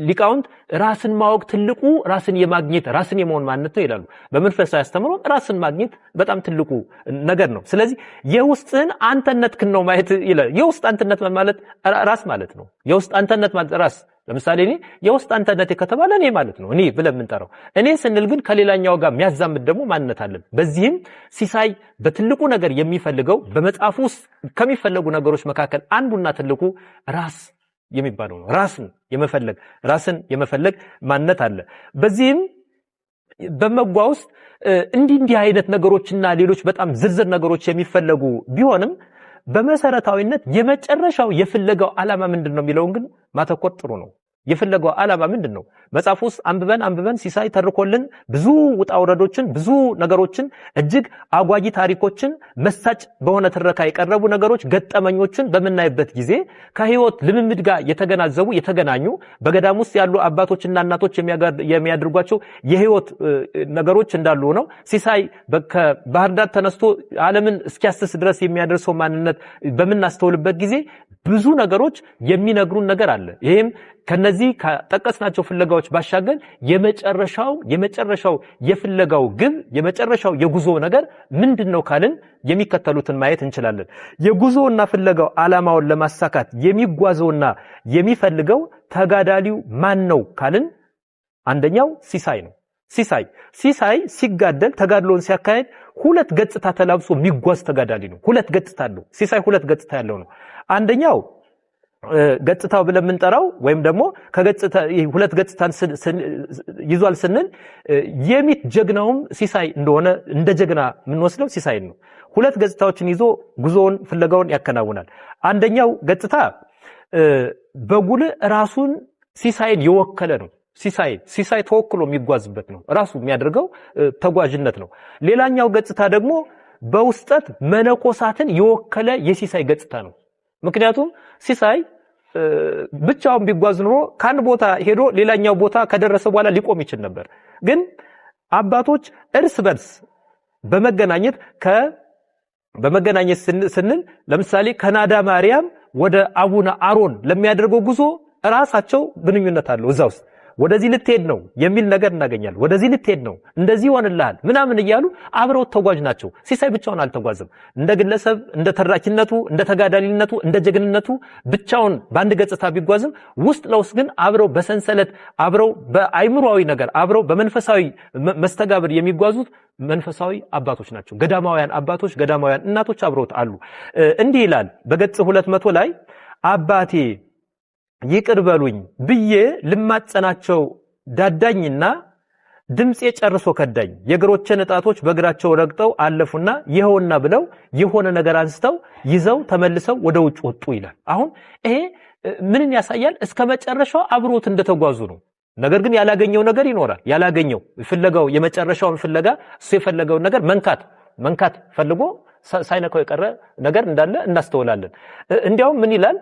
ሊቃውንት ራስን ማወቅ ትልቁ ራስን የማግኘት ራስን የመሆን ማንነት ነው ይላሉ። በመንፈሳዊ አስተምሮ ራስን ማግኘት በጣም ትልቁ ነገር ነው። ስለዚህ የውስጥን አንተነትክን ነው ማየት ይላል። የውስጥ አንተነት ማለት ራስ ማለት ነው። የውስጥ አንተነት ማለት ራስ ለምሳሌ እኔ የውስጥ አንተነቴ ከተባለ እኔ ማለት ነው። እኔ ብለን የምንጠራው እኔ ስንል ግን ከሌላኛው ጋር የሚያዛምድ ደግሞ ማንነት አለን። በዚህም ሲሳይ በትልቁ ነገር የሚፈልገው በመጽሐፉ ውስጥ ከሚፈልጉ ነገሮች መካከል አንዱና ትልቁ ራስ የሚባለው ነው። ራስን የመፈለግ ማንነት አለ። በዚህም በመጓ ውስጥ እንዲህ አይነት ነገሮችና ሌሎች በጣም ዝርዝር ነገሮች የሚፈልጉ ቢሆንም በመሰረታዊነት የመጨረሻው የፍለጋው ዓላማ ምንድነው የሚለውን ግን ማተኮር ጥሩ ነው። የፍለጋው ዓላማ ምንድነው? መጽሐፍ ውስጥ አንብበን ሲሳይ ተርኮልን ብዙ ውጣ ውረዶችን ብዙ ነገሮችን እጅግ አጓጊ ታሪኮችን መሳጭ በሆነ ትረካ የቀረቡ ነገሮች ገጠመኞችን በመናይበት ጊዜ ከህይወት ልምምድ ጋር የተገናኙ በገዳም ውስጥ ያሉ አባቶችና እናቶች የሚያደርጓቸው የህይወት ነገሮች እንዳሉ ነው። ሲሳይ ከባህር ዳር ተነስቶ ዓለምን እስኪያስስ ድረስ የሚያደርሰው ማንነት በመናስተውልበት ጊዜ ብዙ ነገሮች የሚነግሩን ነገር አለ። ይሄም ከነዚህ ከጠቀስናቸው ፍለጋዎች ባሻገር የመጨረሻው የፍለጋው ግብ የመጨረሻው የጉዞ ነገር ምንድነው ካልን የሚከተሉትን ማየት እንችላለን። የጉዞውና ፍለጋው ዓላማውን ለማሳካት የሚጓዘውና የሚፈልገው ተጋዳሊው ማን ነው ካልን አንደኛው ሲሳይ ነው። ሲሳይ ሲጋደል ተጋድሎን ሲያካሄድ ሁለት ገጽታ ተላብሶ የሚጓዝ ተጋዳሊ ነው። ሁለት ገጽታ አለው። ሲሳይ ሁለት ገጽታ ያለው ነው። አንደኛው ገጽታው ብለን የምንጠራው ወይም ደግሞ ከገጽታ ሁለት ገጽታን ይዟል ስንል የሚት ጀግናውም ሲሳይ እንደሆነ እንደ ጀግና የምንወስደው ሲሳይ ነው። ሁለት ገጽታዎችን ይዞ ጉዞውን ፍለጋውን ያከናውናል። አንደኛው ገጽታ በጉልህ ራሱን ሲሳይን የወከለ ነው። ሲሳይ ተወክሎ የሚጓዝበት ነው። ራሱ የሚያደርገው ተጓዥነት ነው። ሌላኛው ገጽታ ደግሞ በውስጠት መነኮሳትን የወከለ የሲሳይ ገጽታ ነው። ምክንያቱም ሲሳይ ብቻውን ቢጓዝ ኖሮ ከአንድ ቦታ ሄዶ ሌላኛው ቦታ ከደረሰ በኋላ ሊቆም ይችል ነበር። ግን አባቶች እርስ በርስ በመገናኘት ስንል ለምሳሌ ከናዳ ማርያም ወደ አቡነ አሮን ለሚያደርገው ጉዞ ራሳቸው ግንኙነት አለው። እዛው ውስጥ ወደዚህ ልትሄድ ነው የሚል ነገር እናገኛለን። ወደዚህ ልትሄድ ነው እንደዚህ ይሆንልሃል ምናምን እያሉ አብረው ተጓዥ ናቸው። ሲሳይ ብቻውን አልተጓዘም። እንደ ግለሰብ እንደ ተራኪነቱ እንደ ተጋዳሊነቱ እንደ ጀግንነቱ ብቻውን በአንድ ገጽታ ቢጓዝም ውስጥ ለውስጥ ግን አብረው በሰንሰለት አብረው በአይምሮአዊ ነገር አብረው በመንፈሳዊ መስተጋብር የሚጓዙት መንፈሳዊ አባቶች ናቸው። ገዳማውያን አባቶች ገዳማውያን እናቶች አብረውት አሉ። እንዲህ ይላል በገጽ 200 ላይ አባቴ ይቅር በሉኝ ብዬ ልማጸናቸው ዳዳኝና ድምጼ ጨርሶ ከዳኝ። የእግሮቼን ጣቶች በእግራቸው ረግጠው አለፉና ይኸውና ብለው የሆነ ነገር አንስተው ይዘው ተመልሰው ወደ ውጭ ወጡ ይላል። አሁን ይሄ ምንን ያሳያል? እስከ መጨረሻው አብሮት እንደተጓዙ ነው። ነገር ግን ያላገኘው ነገር ይኖራል። ያላገኘው ፍለጋው የመጨረሻውን ፍለጋ እሱ የፈለገው ነገር መንካት ፈልጎ ሳይነካው የቀረ ነገር እንዳለ እናስተውላለን። እንዲያውም ምን ይላል?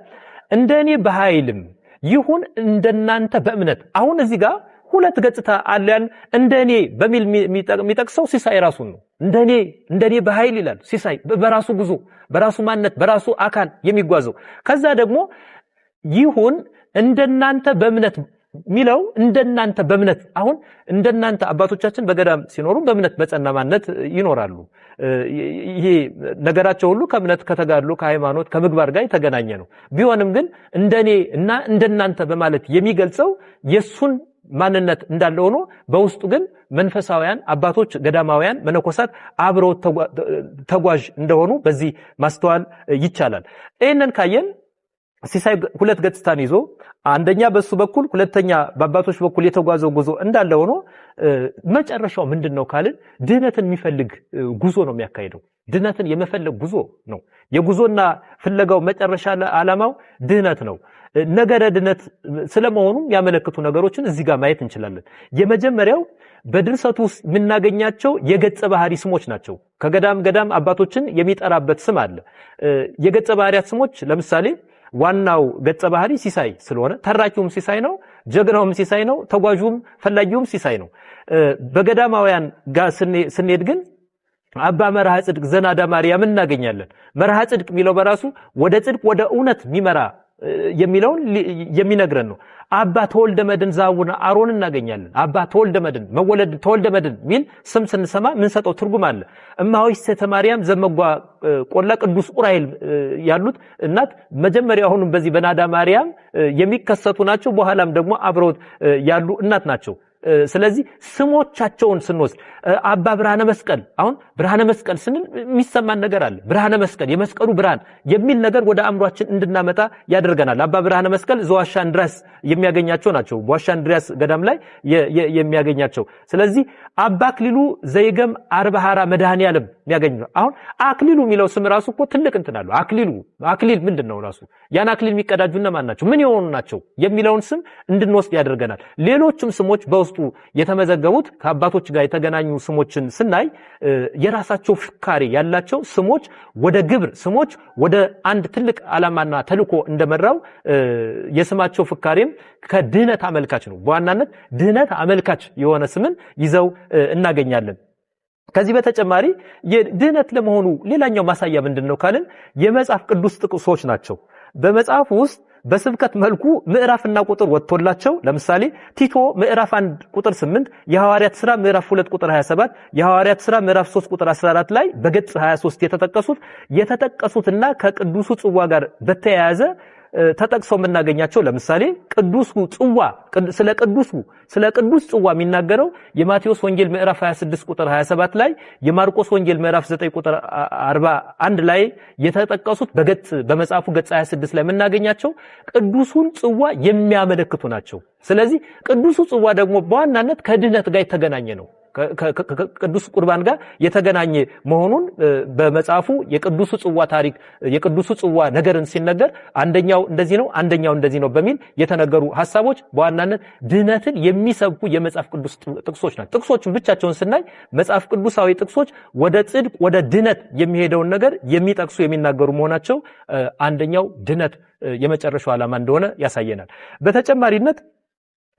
እንደኔ በኃይልም ይሁን እንደናንተ በእምነት። አሁን እዚህ ጋር ሁለት ገጽታ አለን። እንደኔ በሚል የሚጠቅሰው ሲሳይ ራሱን ነው። እንደኔ በኃይል ይላል ሲሳይ በራሱ ጉዞ በራሱ ማንነት በራሱ አካል የሚጓዘው። ከዛ ደግሞ ይሁን እንደናንተ በእምነት ሚለው እንደናንተ በእምነት። አሁን እንደናንተ አባቶቻችን በገዳም ሲኖሩ በእምነት በጸና ማንነት ይኖራሉ። ይሄ ነገራቸው ሁሉ ከእምነት ከተጋድሎ ከሃይማኖት ከምግባር ጋር የተገናኘ ነው። ቢሆንም ግን እንደኔ እና እንደናንተ በማለት የሚገልጸው የሱን ማንነት እንዳለ ሆኖ በውስጡ ግን መንፈሳውያን አባቶች ገዳማውያን መነኮሳት አብረው ተጓዥ እንደሆኑ በዚህ ማስተዋል ይቻላል። ይሄንን ካየን ሲሳይ ሁለት ገጽታን ይዞ አንደኛ በሱ በኩል ሁለተኛ በአባቶች በኩል የተጓዘው ጉዞ እንዳለ ሆኖ መጨረሻው ምንድነው ካልን ድህነትን የሚፈልግ ጉዞ ነው የሚያካሂደው። ድህነትን የመፈለግ ጉዞ ነው። የጉዞና ፍለጋው መጨረሻ ዓላማው ድህነት ነው። ነገረ ድህነት ስለመሆኑ ያመለክቱ ነገሮችን እዚህ ጋር ማየት እንችላለን። የመጀመሪያው በድርሰቱ ውስጥ የምናገኛቸው የገጸ ባህሪ ስሞች ናቸው። ከገዳም ገዳም አባቶችን የሚጠራበት ስም አለ። የገጸ ባህሪያት ስሞች ለምሳሌ ዋናው ገጸ ባህሪ ሲሳይ ስለሆነ ተራኪውም ሲሳይ ነው፣ ጀግናውም ሲሳይ ነው፣ ተጓዡም ፈላጊውም ሲሳይ ነው። በገዳማውያን ጋር ስንሄድ ግን አባ መርሃ ጽድቅ ዘናዳ ማርያም እናገኛለን። መርሃ ጽድቅ የሚለው በራሱ ወደ ጽድቅ ወደ እውነት የሚመራ የሚለውን የሚነግረን ነው። አባ ተወልደ መድን ዛውና አሮን እናገኛለን። አባ ተወልደ መድን መወለድ ተወልደ መድን ሚል ስም ስንሰማ ምን ሰጠው ትርጉም አለ። እማሆይ ሰተ ማርያም ዘመጓ ቆላ ቅዱስ ኡራኤል ያሉት እናት መጀመሪያ አሁንም በዚህ በናዳ ማርያም የሚከሰቱ ናቸው። በኋላም ደግሞ አብረው ያሉ እናት ናቸው። ስለዚህ ስሞቻቸውን ስንወስድ አባ ብርሃነ መስቀል አሁን ብርሃነ መስቀል ስንል የሚሰማን ነገር አለ። ብርሃነ መስቀል የመስቀሉ ብርሃን የሚል ነገር ወደ አእምሯችን እንድናመጣ ያደርገናል። አባ ብርሃነ መስቀል ዘዋሻ እንድራስ የሚያገኛቸው ናቸው። በዋሻ እንድራስ ገዳም ላይ የሚያገኛቸው። ስለዚህ አባ አክሊሉ ዘይገም አርባሃራ መድኃኔዓለም የሚያገኘው አሁን አክሊሉ የሚለው ስም ራሱ እኮ ትልቅ እንትን አለው። አክሊል ምንድነው ራሱ ያን አክሊል የሚቀዳጁና ማን ናቸው ምን የሆኑ ናቸው የሚለውን ስም እንድንወስድ ያደርገናል። ሌሎችም ስሞች በውስጡ የተመዘገቡት ከአባቶች ጋር የተገናኙ ስሞችን ስናይ የራሳቸው ፍካሬ ያላቸው ስሞች ወደ ግብር ስሞች ወደ አንድ ትልቅ ዓላማና ተልኮ እንደመራው የስማቸው ፍካሬም ከድህነት አመልካች ነው። በዋናነት ድህነት አመልካች የሆነ ስምን ይዘው እናገኛለን። ከዚህ በተጨማሪ የድህነት ለመሆኑ ሌላኛው ማሳያ ምንድነው ካልን የመጽሐፍ ቅዱስ ጥቅሶች ናቸው። በመጽሐፍ ውስጥ በስብከት መልኩ ምዕራፍና ቁጥር ወጥቶላቸው ለምሳሌ ቲቶ ምዕራፍ 1 ቁጥር 8፣ የሐዋርያት ሥራ ምዕራፍ 2 ቁጥር 27፣ የሐዋርያት ሥራ ምዕራፍ 3 ቁጥር 14 ላይ በገጽ 23 የተጠቀሱትና ከቅዱሱ ጽዋ ጋር በተያያዘ ተጠቅሰው የምናገኛቸው ለምሳሌ ቅዱሱ ጽዋ ስለ ቅዱስ ጽዋ የሚናገረው የማቴዎስ ወንጌል ምዕራፍ 26 ቁጥር 27 ላይ የማርቆስ ወንጌል ምዕራፍ 9 ቁጥር 41 ላይ የተጠቀሱት በመጽሐፉ ገጽ 26 ላይ የምናገኛቸው ቅዱሱን ጽዋ የሚያመለክቱ ናቸው። ስለዚህ ቅዱሱ ጽዋ ደግሞ በዋናነት ከድህነት ጋር የተገናኘ ነው። ከቅዱስ ቁርባን ጋር የተገናኘ መሆኑን በመጽሐፉ የቅዱሱ ጽዋ ታሪክ የቅዱሱ ጽዋ ነገርን ሲነገር አንደኛው እንደዚህ ነው አንደኛው እንደዚህ ነው በሚል የተነገሩ ሐሳቦች በዋናነት ድህነትን የሚሰብኩ የመጽሐፍ ቅዱስ ጥቅሶች ናቸው። ጥቅሶችን ብቻቸውን ስናይ መጽሐፍ ቅዱሳዊ ጥቅሶች ወደ ጽድቅ ወደ ድህነት የሚሄደውን ነገር የሚጠቅሱ የሚናገሩ መሆናቸው አንደኛው ድህነት የመጨረሻው ዓላማ እንደሆነ ያሳየናል። በተጨማሪነት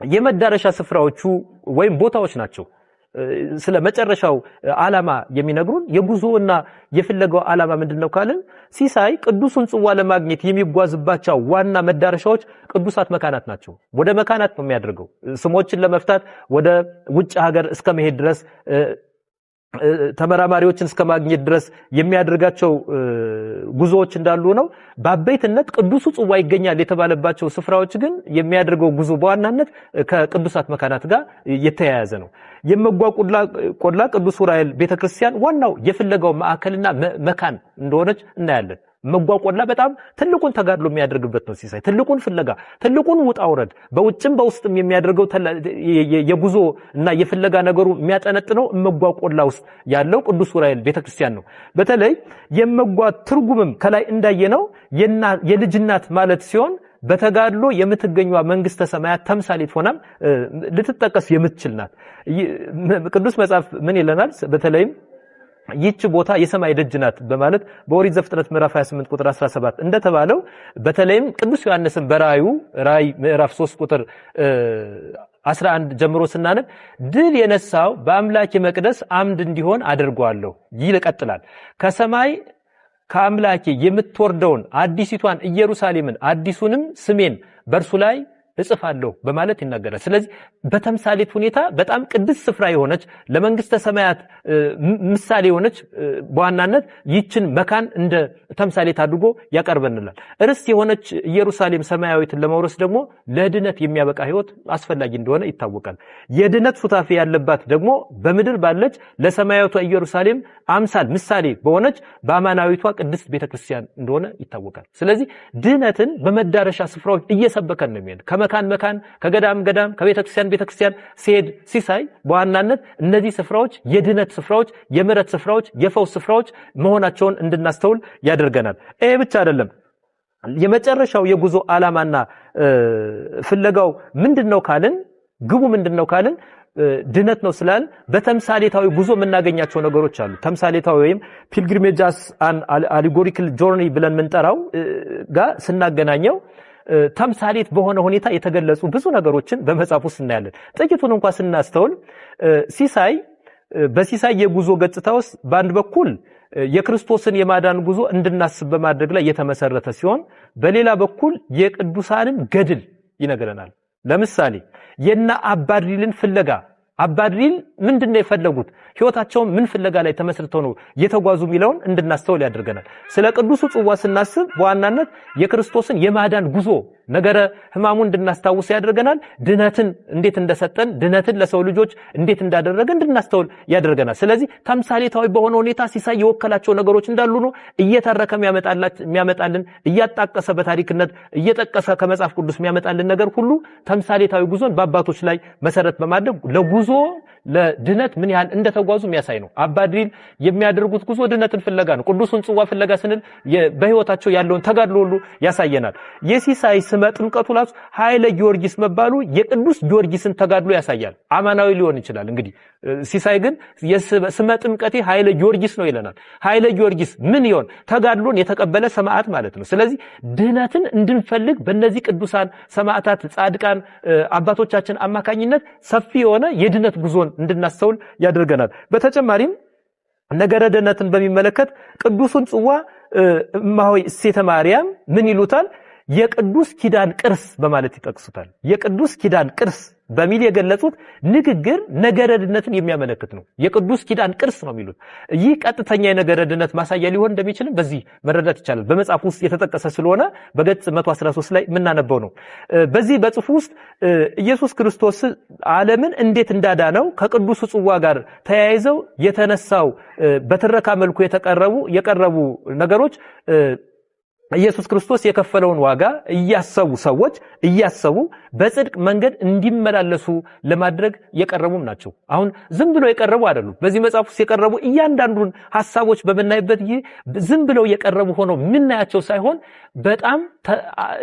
የመዳረሻ ስፍራዎቹ ወይም ቦታዎች ናቸው። ስለ መጨረሻው ዓላማ የሚነግሩን የጉዞና የፍለጋው ዓላማ ምንድነው ካልን ሲሳይ ቅዱሱን ጽዋ ለማግኘት የሚጓዝባቸው ዋና መዳረሻዎች ቅዱሳት መካናት ናቸው። ወደ መካናት ነው የሚያደርገው። ስሞችን ለመፍታት ወደ ውጭ ሀገር እስከ መሄድ ድረስ ተመራማሪዎችን እስከ ማግኘት ድረስ የሚያደርጋቸው ጉዞዎች እንዳሉ ነው። በአበይትነት ቅዱሱ ጽዋ ይገኛል የተባለባቸው ስፍራዎች ግን የሚያደርገው ጉዞ በዋናነት ከቅዱሳት መካናት ጋር የተያያዘ ነው። የመጓቆላ ቅዱስ ኡራኤል ቤተክርስቲያን ዋናው የፍለጋው ማዕከልና መካን እንደሆነች እናያለን። መጓቆላ በጣም ትልቁን ተጋድሎ የሚያደርግበት ነው። ሲሳይ ትልቁን ፍለጋ ትልቁን ውጣ ውረድ በውጭም በውስጥም የሚያደርገው የጉዞ እና የፍለጋ ነገሩ የሚያጠነጥነው መጓቆላ ውስጥ ያለው ቅዱስ ኡራኤል ቤተክርስቲያን ነው። በተለይ የመጓ ትርጉምም ከላይ እንዳየነው የልጅናት ማለት ሲሆን በተጋድሎ የምትገኘው መንግስተ ሰማያት ተምሳሌት ሆናም ልትጠቀስ የምትችል ናት። ቅዱስ መጽሐፍ ምን ይለናል? በተለይም ይህች ቦታ የሰማይ ደጅ ናት በማለት በኦሪት ዘፍጥረት ምዕራፍ 28 ቁጥር 17 እንደተባለው በተለይም ቅዱስ ዮሐንስን ራእይ ምዕራፍ 3 ቁጥር 11 ጀምሮ ስናነብ ድል የነሳው በአምላኬ መቅደስ አምድ እንዲሆን አድርጓለሁ ይቀጥላል። ከሰማይ ከአምላኬ የምትወርደውን አዲሲቷን ኢየሩሳሌምን አዲሱንም ስሜን በእርሱ ላይ እጽፋለሁ በማለት ይናገራል። ስለዚህ በተምሳሌት ሁኔታ በጣም ቅድስ ስፍራ የሆነች ለመንግስተ ሰማያት ምሳሌ የሆነች በዋናነት ይችን መካን እንደ ተምሳሌት አድርጎ ያቀርበናል። ርስት የሆነች ኢየሩሳሌም ሰማያዊትን ለመውረስ ደግሞ ለድነት የሚያበቃ ህይወት አስፈላጊ እንደሆነ ይታወቃል። የድነት ሱታፌ ያለባት ደግሞ በምድር ባለች ለሰማያዊቷ ኢየሩሳሌም አምሳል ምሳሌ በሆነች በአማናዊቷ ቅድስት ቤተክርስቲያን እንደሆነ ይታወቃል። ስለዚህ ድነትን በመዳረሻ ስፍራዎች እየሰበከን ነው የሚሄድ ከመካን መካን ከገዳም ገዳም ከቤተክርስቲያን ቤተክርስቲያን ሲሄድ ሲሳይ በዋናነት እነዚህ ስፍራዎች የድነት ስፍራዎች የምሕረት ስፍራዎች የፈውስ ስፍራዎች መሆናቸውን እንድናስተውል ያደርገናል። ይሄ ብቻ አይደለም። የመጨረሻው የጉዞ ዓላማና ፍለጋው ምንድነው ካልን ግቡ ምንድነው ካልን ድነት ነው ስላል በተምሳሌታዊ ጉዞ የምናገኛቸው ነገሮች አሉ። ተምሳሌታዊ ወይም ፒልግሪሜጅስ አን አሊጎሪካል ጆርኒ ብለን ምንጠራው ጋር ስናገናኘው ተምሳሌት በሆነ ሁኔታ የተገለጹ ብዙ ነገሮችን በመጽሐፍ ውስጥ እናያለን። ጥቂቱን እንኳን ስናስተውል በሲሳይ የጉዞ ገጽታ ውስጥ በአንድ በኩል የክርስቶስን የማዳን ጉዞ እንድናስብ በማድረግ ላይ የተመሰረተ ሲሆን በሌላ በኩል የቅዱሳንን ገድል ይነግረናል። ለምሳሌ የና አባድሪልን ፍለጋ አባድሪል ምንድነው የፈለጉት ህይወታቸውን ምን ፍለጋ ላይ ተመስርተው ነው የተጓዙ ሚለውን እንድናስተውል ያደርገናል። ስለ ቅዱሱ ጽዋ ስናስብ በዋናነት የክርስቶስን የማዳን ጉዞ ነገረ ህማሙ እንድናስታውስ ያደርገናል። ድነትን እንዴት እንደሰጠን ድነትን ለሰው ልጆች እንዴት እንዳደረገ እንድናስተውል ያደርገናል። ስለዚህ ተምሳሌታዊ በሆነ ሁኔታ ሲሳይ የወከላቸው ነገሮች እንዳሉ ነው እየተረከ የሚያመጣልን እያጣቀሰ በታሪክነት እየጠቀሰ ከመጽሐፍ ቅዱስ የሚያመጣልን ነገር ሁሉ ተምሳሌታዊ ጉዞን በአባቶች ላይ መሰረት በማድረግ ለጉዞ ለድነት ምን ያህል እንደተጓዙ የሚያሳይ ነው። አባድሪል የሚያደርጉት ጉዞ ድነትን ፍለጋ ነው። ቅዱሱን ጽዋ ፍለጋ ስንል በህይወታቸው ያለውን ተጋድሎ ሁሉ ያሳየናል። የሲሳይ ስመ ጥምቀቱ ላሱ ኃይለ ጊዮርጊስ መባሉ የቅዱስ ጊዮርጊስን ተጋድሎ ያሳያል። አማናዊ ሊሆን ይችላል። እንግዲህ ሲሳይ ግን የስመ ጥምቀቴ ኃይለ ጊዮርጊስ ነው ይለናል። ኃይለ ጊዮርጊስ ምን ይሆን? ተጋድሎን የተቀበለ ሰማዕት ማለት ነው። ስለዚህ ድነትን እንድንፈልግ በእነዚህ ቅዱሳን ሰማዕታት ጻድቃን አባቶቻችን አማካኝነት ሰፊ የሆነ የድነት ጉዞን እንድናስተውል ያደርገናል። በተጨማሪም ነገረ ድነትን በሚመለከት ቅዱሱን ጽዋ እማሆይ እሴተ ማርያም ምን ይሉታል? የቅዱስ ኪዳን ቅርስ በማለት ይጠቅሱታል። የቅዱስ ኪዳን ቅርስ በሚል የገለጹት ንግግር ነገረ ድነትን የሚያመለክት ነው። የቅዱስ ኪዳን ቅርስ ነው የሚሉት። ይህ ቀጥተኛ የነገረ ድነት ማሳያ ሊሆን እንደሚችል በዚህ መረዳት ይቻላል። በመጽሐፍ ውስጥ የተጠቀሰ ስለሆነ በገጽ 113 ላይ የምናነበው ነው። በዚህ በጽሑፍ ውስጥ ኢየሱስ ክርስቶስ ዓለምን እንዴት እንዳዳነው ከቅዱስ ጽዋ ጋር ተያይዘው የተነሳው በትረካ መልኩ የቀረቡ ነገሮች ኢየሱስ ክርስቶስ የከፈለውን ዋጋ ሰዎች እያሰቡ በጽድቅ መንገድ እንዲመላለሱ ለማድረግ የቀረቡም ናቸው። አሁን ዝም ብለው የቀረቡ አይደሉም። በዚህ መጽሐፍ ውስጥ የቀረቡ እያንዳንዱን ሐሳቦች በመናይበት ጊዜ ዝም ብለው የቀረቡ ሆነው ምናያቸው ሳይሆን በጣም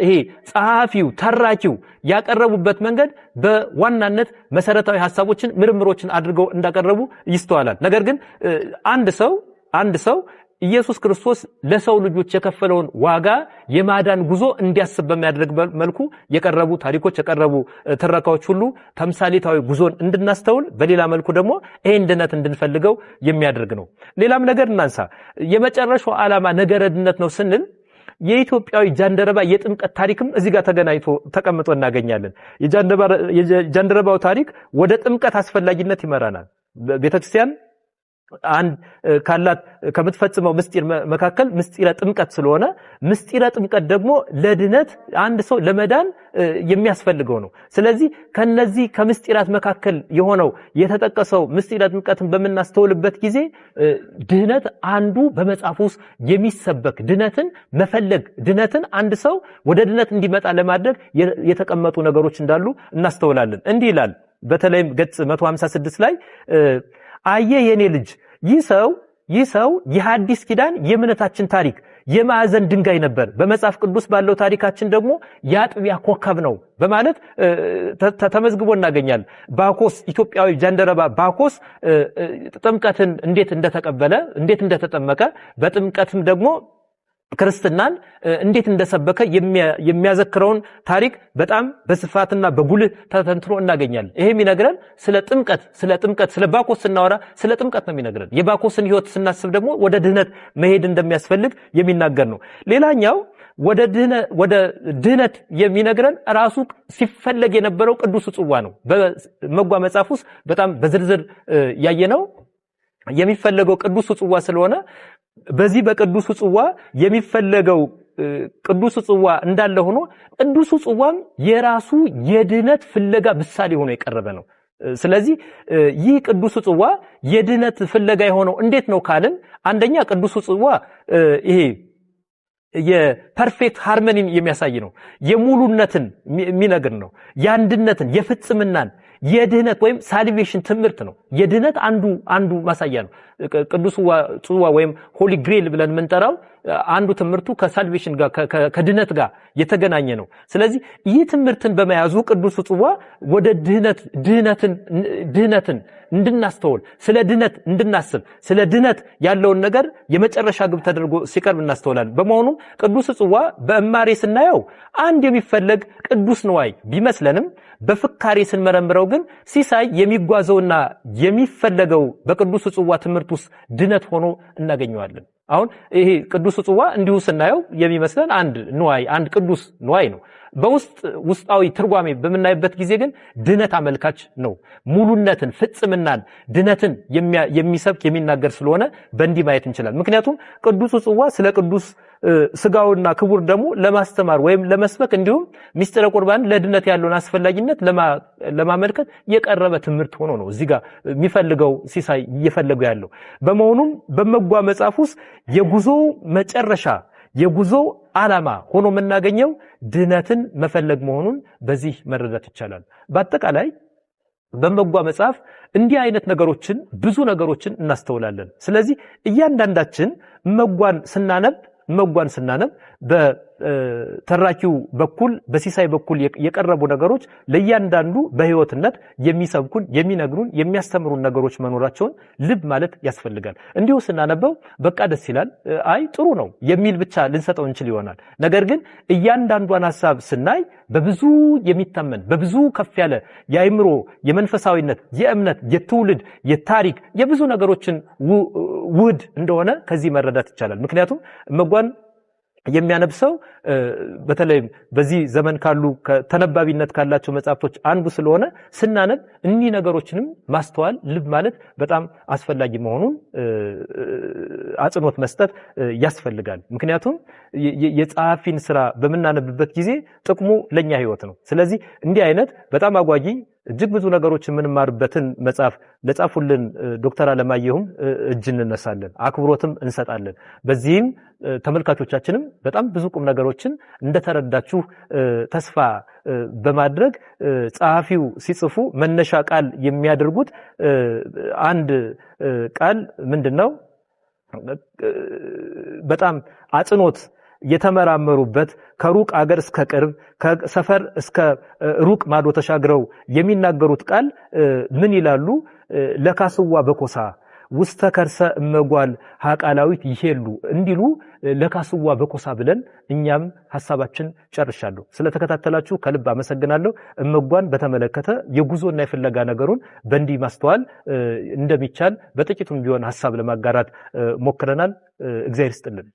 ይሄ ጸሐፊው ተራኪው ያቀረቡበት መንገድ በዋናነት መሰረታዊ ሐሳቦችን ምርምሮችን አድርገው እንዳቀረቡ ይስተዋላል። ነገር ግን አንድ ሰው ኢየሱስ ክርስቶስ ለሰው ልጆች የከፈለውን ዋጋ የማዳን ጉዞ እንዲያስብ በሚያደርግ መልኩ የቀረቡ ታሪኮች የቀረቡ ትረካዎች ሁሉ ተምሳሌታዊ ጉዞን እንድናስተውል በሌላ መልኩ ደግሞ ይሄን ድነት እንድንፈልገው የሚያደርግ ነው። ሌላም ነገር እናንሳ። የመጨረሻው ዓላማ ነገረ ድነት ነው ስንል የኢትዮጵያዊ ጃንደረባ የጥምቀት ታሪክም እዚህ ጋር ተቀምጦ እናገኛለን። የጃንደረባው ታሪክ ወደ ጥምቀት አስፈላጊነት ይመራናል። ቤተክርስቲያን አንድ ካላት ከምትፈጽመው ምስጢር መካከል ምስጢረ ጥምቀት ስለሆነ ምስጢረ ጥምቀት ደግሞ ለድነት አንድ ሰው ለመዳን የሚያስፈልገው ነው። ስለዚህ ከነዚህ ከምስጢራት መካከል የሆነው የተጠቀሰው ምስጢረ ጥምቀትን በመናስተውልበት ጊዜ ድነት አንዱ በመጽሐፍ ውስጥ የሚሰበክ ድነትን መፈለግ ድነትን አንድ ሰው ወደ ድነት እንዲመጣ ለማድረግ የተቀመጡ ነገሮች እንዳሉ እናስተውላለን። እንዲህ ይላል። በተለይም ገጽ 156 ላይ አየ የኔ ልጅ ይህ ሰው የሐዲስ ኪዳን የእምነታችን ታሪክ የማዕዘን ድንጋይ ነበር፣ በመጽሐፍ ቅዱስ ባለው ታሪካችን ደግሞ የአጥቢያ ኮከብ ነው በማለት ተመዝግቦ እናገኛለን። ባኮስ ኢትዮጵያዊ ጃንደረባ ባኮስ ጥምቀትን እንዴት እንደተቀበለ እንዴት እንደተጠመቀ በጥምቀትም ደግሞ ክርስትናን እንዴት እንደሰበከ የሚያዘክረውን ታሪክ በጣም በስፋትና በጉልህ ተተንትኖ እናገኛለን። ይሄም ይነግረን ስለ ጥምቀት ስለ ባኮስ ስናወራ ስለ ጥምቀት ነው የሚነግረን። የባኮስን ሕይወት ስናስብ ደግሞ ወደ ድህነት መሄድ እንደሚያስፈልግ የሚናገር ነው። ሌላኛው ወደ ድህነት የሚነግረን ራሱ ሲፈለግ የነበረው ቅዱስ ጽዋ ነው። በመጓ መጽሐፍ ውስጥ በጣም በዝርዝር ያየነው የሚፈለገው ቅዱስ ጽዋ ስለሆነ በዚህ በቅዱስ ጽዋ የሚፈለገው ቅዱስ ጽዋ እንዳለ ሆኖ ቅዱስ ጽዋም የራሱ የድህነት ፍለጋ ምሳሌ ሆኖ የቀረበ ነው። ስለዚህ ይህ ቅዱስ ጽዋ የድህነት ፍለጋ የሆነው እንዴት ነው ካልን አንደኛ ቅዱስ ጽዋ ይሄ የፐርፌክት ሃርመኒን የሚያሳይ ነው። የሙሉነትን የሚነግር ነው። የአንድነትን፣ የፍጽምናን፣ የድህነት ወይም ሳልቬሽን ትምህርት ነው። የድህነት አንዱ ማሳያ ነው። ቅዱስ ጽዋ ወይም ሆሊ ግሬል ብለን የምንጠራው አንዱ ትምህርቱ ከሳልቬሽን ጋር ከድህነት ጋር የተገናኘ ነው። ስለዚህ ይህ ትምህርትን በመያዙ ቅዱስ ጽዋ ወደ ድህነትን እንድናስተውል፣ ስለ ድህነት እንድናስብ፣ ስለ ድህነት ያለውን ነገር የመጨረሻ ግብ ተደርጎ ሲቀርብ እናስተውላለን። በመሆኑም ቅዱስ ጽዋ በእማሬ ስናየው አንድ የሚፈለግ ቅዱስ ንዋይ ቢመስለንም በፍካሬ ስንመረምረው ግን ሲሳይ የሚጓዘውና የሚፈለገው በቅዱስ ጽዋ ትምህርት ውስጥ ድህነት ሆኖ እናገኘዋለን። አሁን ይሄ ቅዱስ ጽዋ እንዲሁ ስናየው የሚመስለን አንድ ቅዱስ ንዋይ ነው። በውስጣዊ ትርጓሜ በምናይበት ጊዜ ግን ድህነት አመልካች ነው። ሙሉነትን፣ ፍጽምናን፣ ድህነትን የሚሰብክ የሚናገር ስለሆነ በእንዲህ ማየት እንችላለን። ምክንያቱም ቅዱስ ጽዋ ስለ ቅዱስ ስጋውና ክቡር ደግሞ ለማስተማር ወይም ለመስበክ እንዲሁም ሚስጥረ ቁርባን ለድህነት ያለውን አስፈላጊነት ለማመልከት የቀረበ ትምህርት ሆኖ ነው እዚህ ጋር የሚፈልገው ሲሳይ እየፈለገው ያለው። በመሆኑም በመጓ መጽሐፍ ውስጥ የጉዞ መጨረሻ የጉዞ ዓላማ ሆኖ የምናገኘው ድህነትን መፈለግ መሆኑን በዚህ መረዳት ይቻላል። በአጠቃላይ በመጓ መጽሐፍ እንዲህ አይነት ነገሮችን ብዙ ነገሮችን እናስተውላለን። ስለዚህ እያንዳንዳችን መጓን ስናነብ በተራኪው በኩል በሲሳይ በኩል የቀረቡ ነገሮች ለእያንዳንዱ በህይወትነት የሚሰብኩን፣ የሚነግሩን፣ የሚያስተምሩን ነገሮች መኖራቸውን ልብ ማለት ያስፈልጋል። እንዲሁ ስናነበው በቃ ደስ ይላል፣ አይ ጥሩ ነው የሚል ብቻ ልንሰጠው እንችል ይሆናል። ነገር ግን እያንዳንዱን ሐሳብ ስናይ በብዙ የሚታመን በብዙ ከፍ ያለ የአእምሮ፣ የመንፈሳዊነት፣ የእምነት፣ የትውልድ፣ የታሪክ የብዙ ነገሮችን ውህድ እንደሆነ ከዚህ መረዳት ይቻላል። ምክንያቱም መጓን የሚያነብሰው በተለይ በዚህ ዘመን ካሉ ተነባቢነት ካላቸው መጽሐፍቶች አንዱ ስለሆነ ስናነብ እኒህ ነገሮችንም ማስተዋል ልብ ማለት በጣም አስፈላጊ መሆኑን አጽንኦት መስጠት ያስፈልጋል። ምክንያቱም የጸሐፊን ስራ በምናነብበት ጊዜ ጥቅሙ ለኛ ህይወት ነው። ስለዚህ እንዲህ አይነት በጣም አጓጊ እጅግ ብዙ ነገሮች የምንማርበትን መጽሐፍ ለጻፉልን ዶክተር አለማየሁም እጅ እንነሳለን፣ አክብሮትም እንሰጣለን። በዚህም ተመልካቾቻችንም በጣም ብዙ ቁም ነገሮችን እንደተረዳችሁ ተስፋ በማድረግ ጸሐፊው ሲጽፉ መነሻ ቃል የሚያደርጉት አንድ ቃል ምንድነው? በጣም አጽንኦት የተመራመሩበት ከሩቅ አገር እስከ ቅርብ ከሰፈር እስከ ሩቅ ማዶ ተሻግረው የሚናገሩት ቃል ምን ይላሉ? ለካስዋ በኮሳ ውስተ ከርሰ እመጓል ሐቃላዊት ይሄሉ እንዲሉ ለካስዋ በኮሳ ብለን እኛም ሐሳባችን ጨርሻለሁ። ስለተከታተላችሁ ከልብ አመሰግናለሁ። እመጓን በተመለከተ የጉዞና የፍለጋ ነገሩን በእንዲህ ማስተዋል እንደሚቻል በጥቂቱም ቢሆን ሐሳብ ለማጋራት ሞክረናል። እግዚአብሔር ይስጥልን።